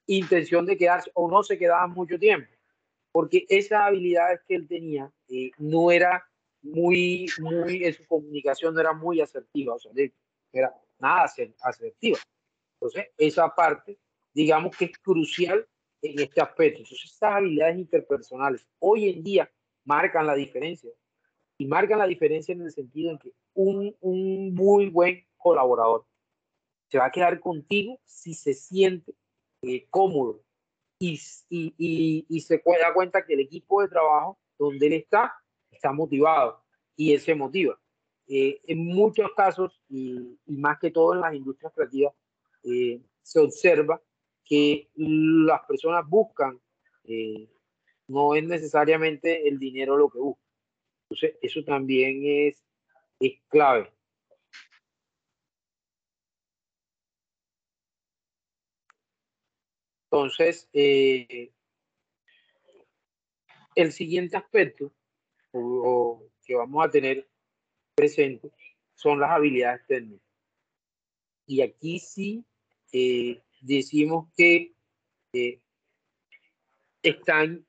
intención de quedarse, o no se quedaban mucho tiempo, porque esas habilidades que él tenía no era en su comunicación no era muy asertiva, o sea, no era nada asertiva. Entonces, esa parte, digamos que es crucial en este aspecto. Entonces, estas habilidades interpersonales hoy en día marcan la diferencia, y marcan la diferencia en el sentido en que un muy buen colaborador se va a quedar contigo si se siente cómodo y se da cuenta que el equipo de trabajo donde él está motivado, y él se motiva. En muchos casos, y más que todo en las industrias creativas, se observa que las personas buscan, no es necesariamente el dinero lo que buscan. Entonces, eso también es clave. Entonces, el siguiente aspecto que vamos a tener presente son las habilidades técnicas. Y aquí sí decimos que están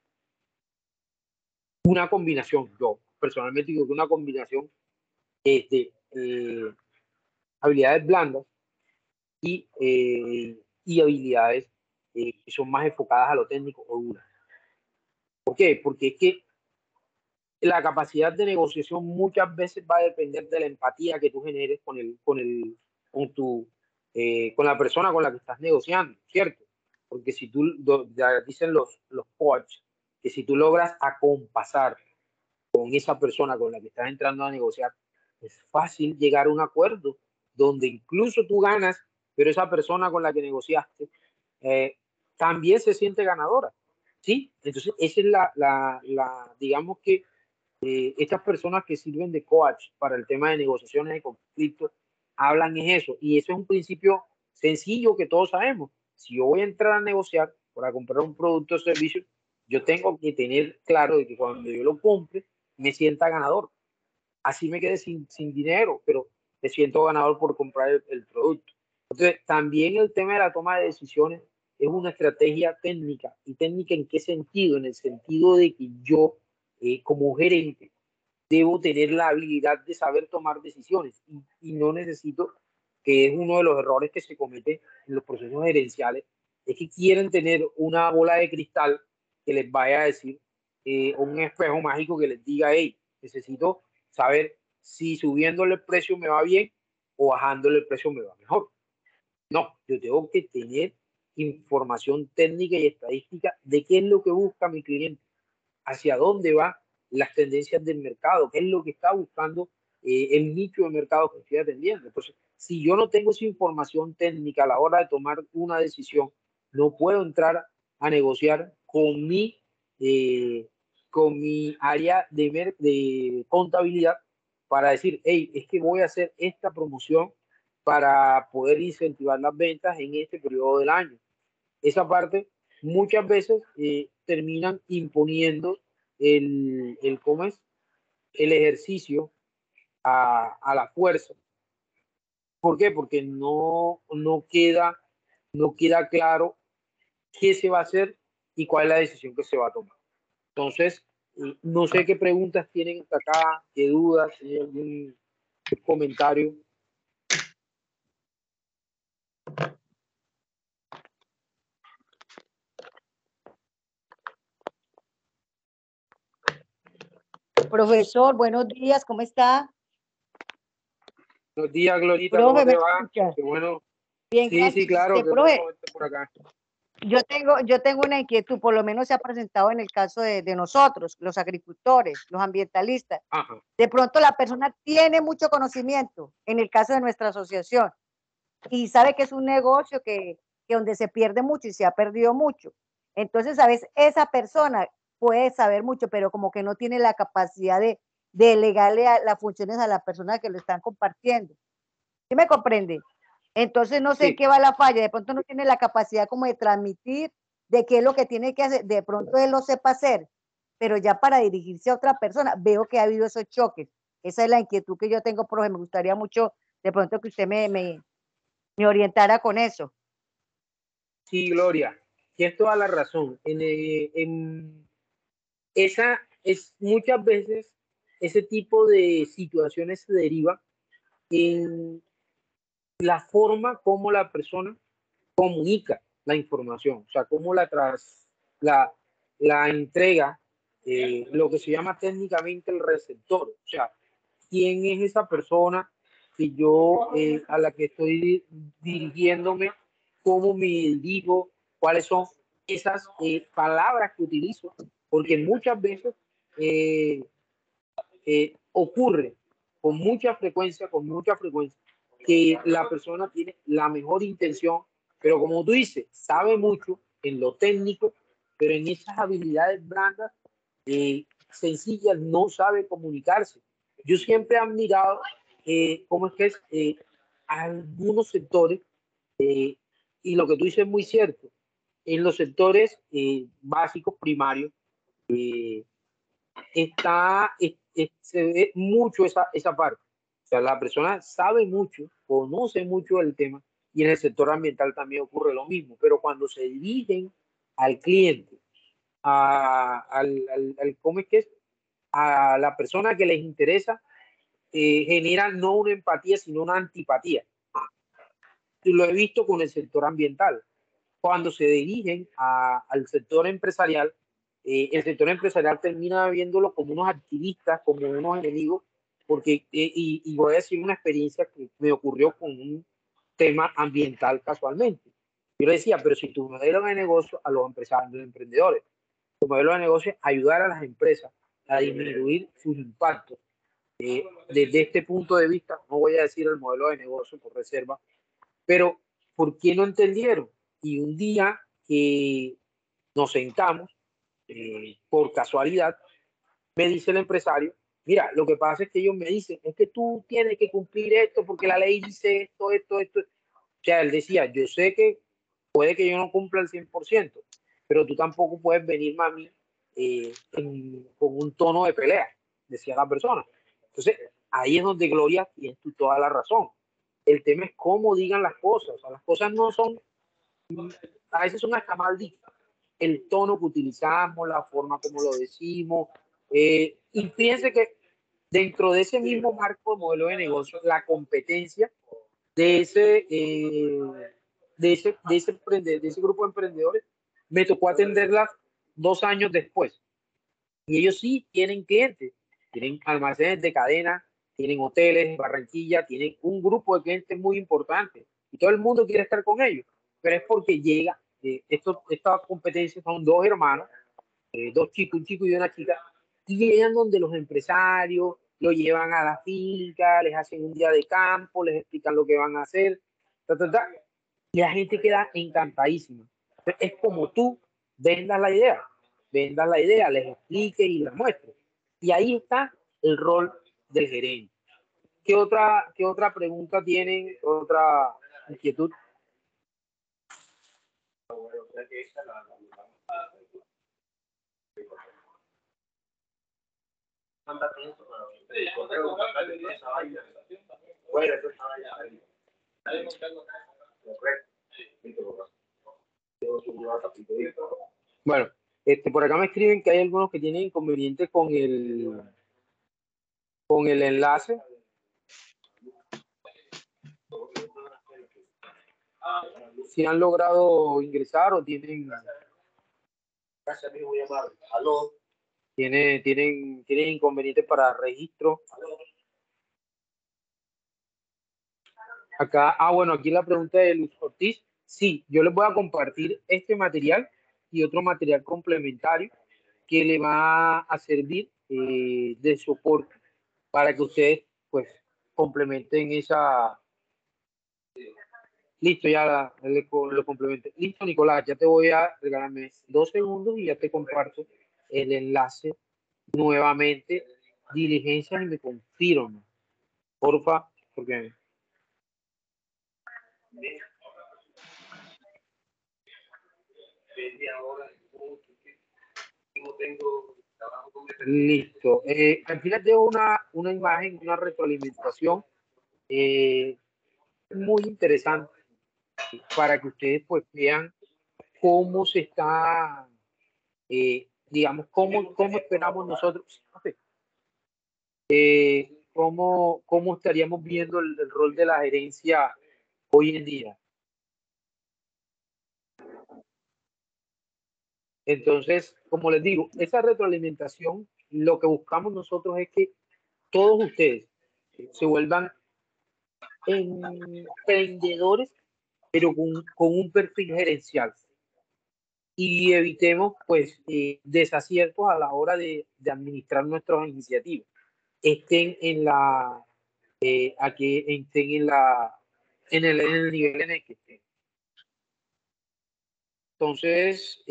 una combinación, yo personalmente digo que una combinación de habilidades blandas y habilidades que son más enfocadas a lo técnico o duras. ¿Por qué? Porque es que la capacidad de negociación muchas veces va a depender de la empatía que tú generes con la persona con la que estás negociando, ¿cierto? Porque si tú, ya dicen los coaches, que si tú logras acompasar con esa persona con la que estás entrando a negociar, es fácil llegar a un acuerdo donde incluso tú ganas, pero esa persona con la que negociaste también se siente ganadora, ¿sí? Entonces, esa es digamos que estas personas que sirven de coach para el tema de negociaciones de conflictos hablan es eso, y eso es un principio sencillo que todos sabemos. Si yo voy a entrar a negociar para comprar un producto o servicio, yo tengo que tener claro de que cuando yo lo compre me sienta ganador, así me quede sin dinero, pero me siento ganador por comprar el producto. Entonces, también el tema de la toma de decisiones es una estrategia técnica. ¿Y técnica en qué sentido? En el sentido de que yo, como gerente, debo tener la habilidad de saber tomar decisiones, y no necesito, que es uno de los errores que se comete en los procesos gerenciales, es que quieren tener una bola de cristal que les vaya a decir, un espejo mágico que les diga, hey, necesito saber si subiéndole el precio me va bien o bajándole el precio me va mejor. No, yo tengo que tener información técnica y estadística de qué es lo que busca mi cliente, hacia dónde va las tendencias del mercado, qué es lo que está buscando el nicho de mercado que estoy atendiendo. Entonces, si yo no tengo esa información técnica a la hora de tomar una decisión, no puedo entrar a negociar con mi área de contabilidad para decir, hey, es que voy a hacer esta promoción para poder incentivar las ventas en este periodo del año. Esa parte muchas veces terminan imponiendo ¿cómo es? El ejercicio a la fuerza. ¿Por qué? Porque no queda claro qué se va a hacer y cuál es la decisión que se va a tomar. Entonces, no sé qué preguntas tienen hasta acá, qué dudas, si hay algún comentario. Profesor, buenos días, ¿cómo está? Buenos días, Glorita, Profe, ¿cómo te ¿me va? escucha? Qué bueno. Bien, Sí, sí, claro, qué profe, bueno verte por acá. yo tengo una inquietud, por lo menos se ha presentado en el caso de nosotros, los agricultores, los ambientalistas. Ajá. De pronto la persona tiene mucho conocimiento, en el caso de nuestra asociación, y sabe que es un negocio que donde se pierde mucho y se ha perdido mucho. Entonces, a veces esa persona puede saber mucho, pero como que no tiene la capacidad de delegarle las funciones a la persona que lo están compartiendo. ¿Sí me comprende? Entonces no sé en Sí, qué va la falla, de pronto no tiene la capacidad como de transmitir de qué es lo que tiene que hacer, de pronto él lo sepa hacer, pero ya para dirigirse a otra persona, veo que ha habido esos choques. Esa es la inquietud que yo tengo, profe, me gustaría mucho de pronto que usted me orientara con eso. sí, Gloria, tienes toda la razón. Esa es muchas veces ese tipo de situaciones se deriva en la forma como la persona comunica la información, o sea, cómo la, la entrega, lo que se llama técnicamente el receptor, o sea, quién es esa persona que yo, a la que estoy dirigiéndome, cómo me dirijo, cuáles son esas palabras que utilizo, porque muchas veces eh, ocurre con mucha frecuencia, que la persona tiene la mejor intención, pero como tú dices, sabe mucho en lo técnico, pero en esas habilidades blandas, sencillas, no sabe comunicarse. Yo siempre he admirado cómo es que es algunos sectores, eh, y lo que tú dices es muy cierto, en los sectores básicos, primarios, eh, se ve mucho esa parte. O sea, la persona sabe mucho, conoce mucho del tema, y en el sector ambiental también ocurre lo mismo, pero cuando se dirigen al cliente, ¿cómo es que es? A la persona que les interesa, genera no una empatía, sino una antipatía. Y lo he visto con el sector ambiental. Cuando se dirigen al sector empresarial, el sector empresarial termina viéndolo como unos activistas, como unos enemigos, porque, y voy a decir una experiencia que me ocurrió con un tema ambiental casualmente. Yo le decía, pero si tu modelo de negocio a los empresarios, los emprendedores, tu modelo de negocio es ayudar a las empresas a disminuir sus impactos. Desde este punto de vista, no voy a decir el modelo de negocio por reserva, pero ¿por qué no entendieron? Y un día que nos sentamos, por casualidad, me dice el empresario, mira, lo que pasa es que ellos me dicen, es que tú tienes que cumplir esto porque la ley dice esto, esto, esto. O sea, él decía, yo sé que puede que yo no cumpla el 100%, pero tú tampoco puedes venirme a mí con un tono de pelea, decía la persona. Entonces, ahí es donde, Gloria, tienes tú toda la razón. El tema es cómo digan las cosas. O sea, las cosas no son, a veces son hasta malditas. El tono que utilizamos, la forma como lo decimos. Y fíjense que dentro de ese mismo marco de modelo de negocio, la competencia de de ese grupo de emprendedores, me tocó atenderlas 2 años después. Y ellos sí tienen clientes, tienen almacenes de cadena, tienen hoteles en Barranquilla, tienen un grupo de clientes muy importante y todo el mundo quiere estar con ellos, pero es porque llega, esta competencia son dos hermanos, dos chicos, un chico y una chica, y llegan donde los empresarios lo llevan a la finca, les hacen un día de campo, les explican lo que van a hacer, ta, ta, ta, y la gente queda encantadísima. Es como tú vendas la idea, les expliques y les muestres. Y ahí está el rol del gerente. Qué otra pregunta tienen? ¿Otra inquietud? Bueno, por acá me escriben que hay algunos que tienen inconvenientes con el enlace. Si han logrado ingresar o tienen... Tienen inconvenientes para registro. Acá, bueno, aquí la pregunta de Luz Ortiz. Sí, yo les voy a compartir este material y otro material complementario que le va a servir de soporte para que ustedes pues complementen esa. Listo, ya lo complementé. Listo, Nicolás, ya te voy a regalarme 2 segundos y ya te comparto el enlace nuevamente. Diligencias y me confirma, porfa, porque listo. Aquí les dejo una imagen, una retroalimentación muy interesante para que ustedes pues vean cómo se está, digamos, cómo esperamos nosotros, cómo estaríamos viendo el rol de la gerencia hoy en día. Entonces, como les digo, esa retroalimentación, lo que buscamos nosotros es que todos ustedes se vuelvan emprendedores, pero con un perfil gerencial. Y evitemos pues desaciertos a la hora de administrar nuestras iniciativas. Estén en la, aquí estén en el nivel en el que estén. Entonces,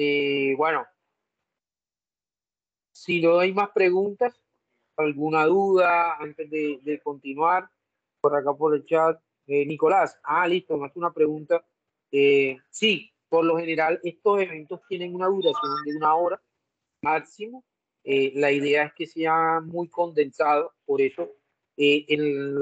bueno, si no hay más preguntas, alguna duda antes de continuar, por acá por el chat, Nicolás, listo, más una pregunta. Sí, por lo general estos eventos tienen una duración de 1 hora máximo. La idea es que sea muy condensado, por eso en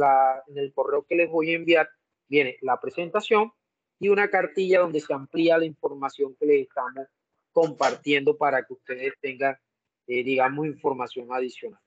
el correo que les voy a enviar viene la presentación y una cartilla donde se amplía la información que les estamos compartiendo para que ustedes tengan, digamos, información adicional.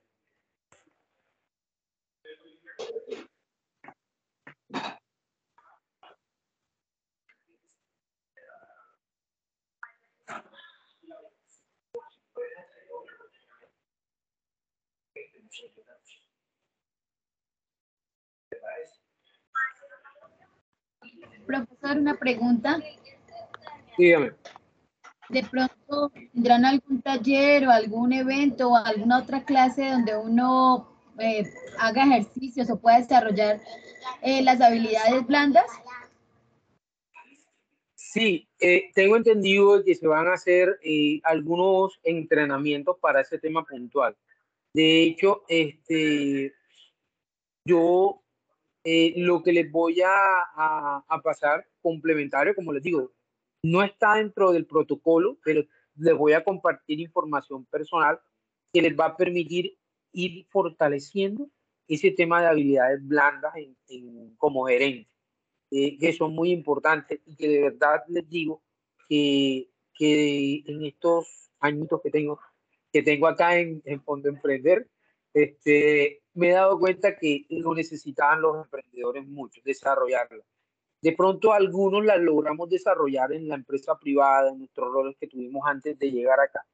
Profesor, una pregunta. Dígame. ¿De pronto tendrán algún taller o algún evento o alguna otra clase donde uno haga ejercicios o pueda desarrollar las habilidades blandas? Sí, tengo entendido que se van a hacer algunos entrenamientos para ese tema puntual. De hecho, yo lo que les voy a pasar complementario, como les digo, no está dentro del protocolo, pero les voy a compartir información personal que les va a permitir ir fortaleciendo ese tema de habilidades blandas como gerente, que son muy importantes y que de verdad les digo que en estos añitos que tengo acá en Fondo Emprender, me he dado cuenta que lo necesitaban los emprendedores mucho, desarrollarlo. De pronto algunos las logramos desarrollar en la empresa privada, en nuestros roles que tuvimos antes de llegar acá,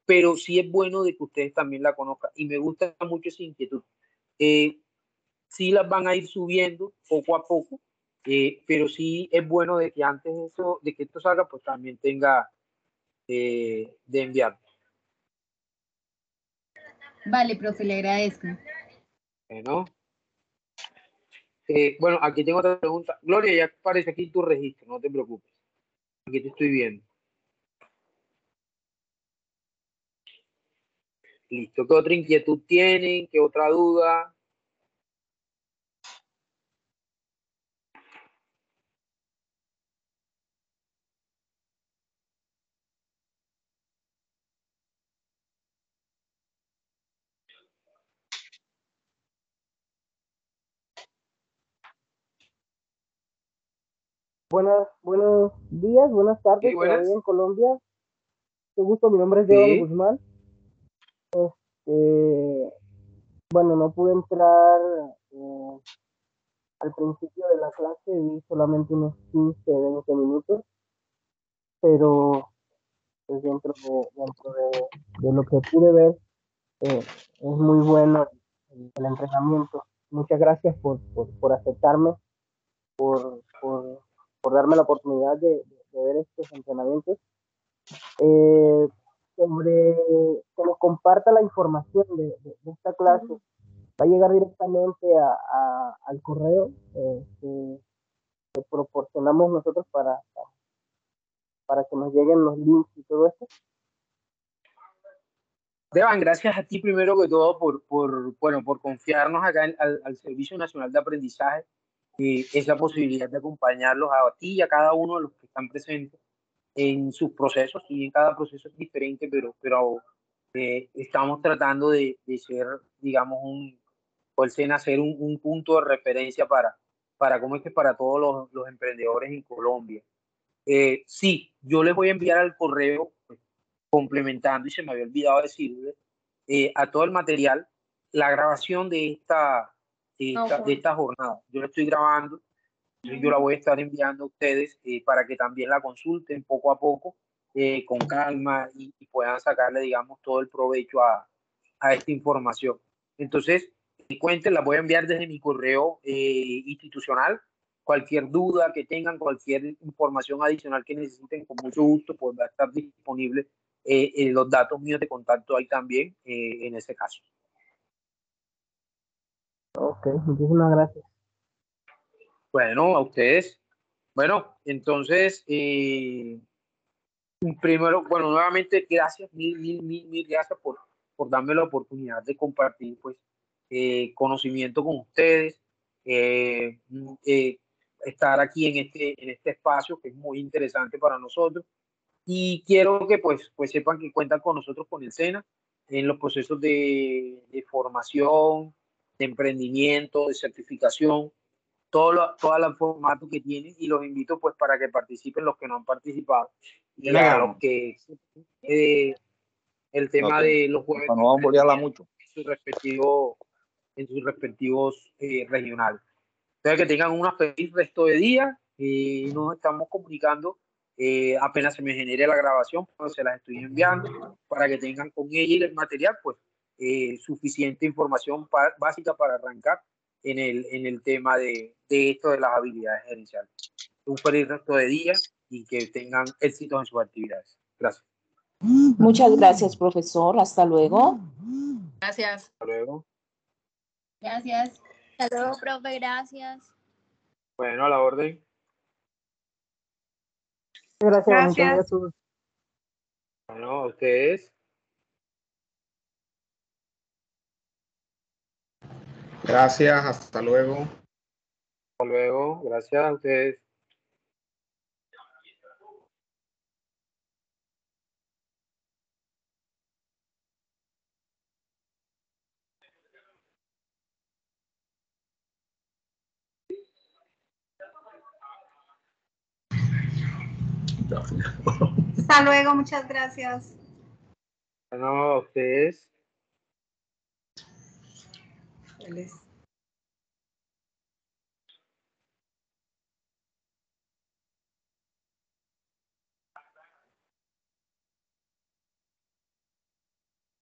pero sí es bueno de que ustedes también la conozcan y me gusta mucho esa inquietud. Sí las van a ir subiendo poco a poco, pero sí es bueno de que antes de que esto salga, pues también tenga de enviar. Vale, profe, le agradezco. Bueno. Bueno, aquí tengo otra pregunta. Gloria, ya aparece aquí tu registro, no te preocupes. Aquí te estoy viendo. Listo. ¿Qué otra inquietud tienen? ¿Qué otra duda? Buenos días, buenas tardes, Sí, buenas. todavía en Colombia. Mucho gusto, mi nombre es Sí. Devan Guzmán. Bueno, no pude entrar al principio de la clase, vi solamente unos 15, 20 minutos, pero pues de lo que pude ver, es muy bueno el entrenamiento. Muchas gracias por aceptarme. por darme la oportunidad de ver estos entrenamientos. Sobre que nos comparta la información de esta clase, va a llegar directamente al correo que proporcionamos nosotros para que nos lleguen los links y todo esto. Devan, gracias a ti primero que todo por confiarnos acá al Servicio Nacional de Aprendizaje esa posibilidad de acompañarlos a ti y a cada uno de los que están presentes en sus procesos, y en cada proceso es diferente, pero estamos tratando de ser, digamos, el SENA ser un punto de referencia para cómo es que para todos los emprendedores en Colombia. Sí, yo les voy a enviar al correo, pues, complementando, y se me había olvidado decirle, a todo el material, la grabación de esta jornada. Yo la estoy grabando, yo la voy a estar enviando a ustedes para que también la consulten poco a poco, con calma, y puedan sacarle, digamos, todo el provecho a esta información. Entonces, cuenten, la voy a enviar desde mi correo institucional. Cualquier duda que tengan, cualquier información adicional que necesiten, con mucho gusto, pues va a estar disponible los datos míos de contacto ahí también, en ese caso. Ok, muchísimas gracias. Bueno, a ustedes. Bueno, entonces, primero, bueno, nuevamente gracias, mil gracias por darme la oportunidad de compartir, pues, conocimiento con ustedes, estar aquí en este espacio que es muy interesante para nosotros, y quiero que pues sepan que cuentan con nosotros, con el SENA, en los procesos de formación, de emprendimiento, de certificación, todo el formato que tienen, y los invito pues para que participen los que no han participado, y a los que el tema de los jueves no vamos a hablar mucho en sus respectivos regionales. Entonces, que tengan un feliz resto de día, nos estamos comunicando apenas se me genere la grabación, pues se las estoy enviando para que tengan con ella y el material, pues, suficiente información básica para arrancar en el tema de esto de las habilidades gerenciales. Un feliz resto de día y que tengan éxito en sus actividades. Gracias. Muchas gracias, profesor. Hasta luego. Gracias. Hasta luego. Gracias. Hasta luego, profe, gracias. Bueno, a la orden. Gracias. Bueno, a ustedes. Gracias, hasta luego. Hasta luego, gracias a ustedes. Hasta luego, muchas gracias. Bueno, a ustedes. Feliz.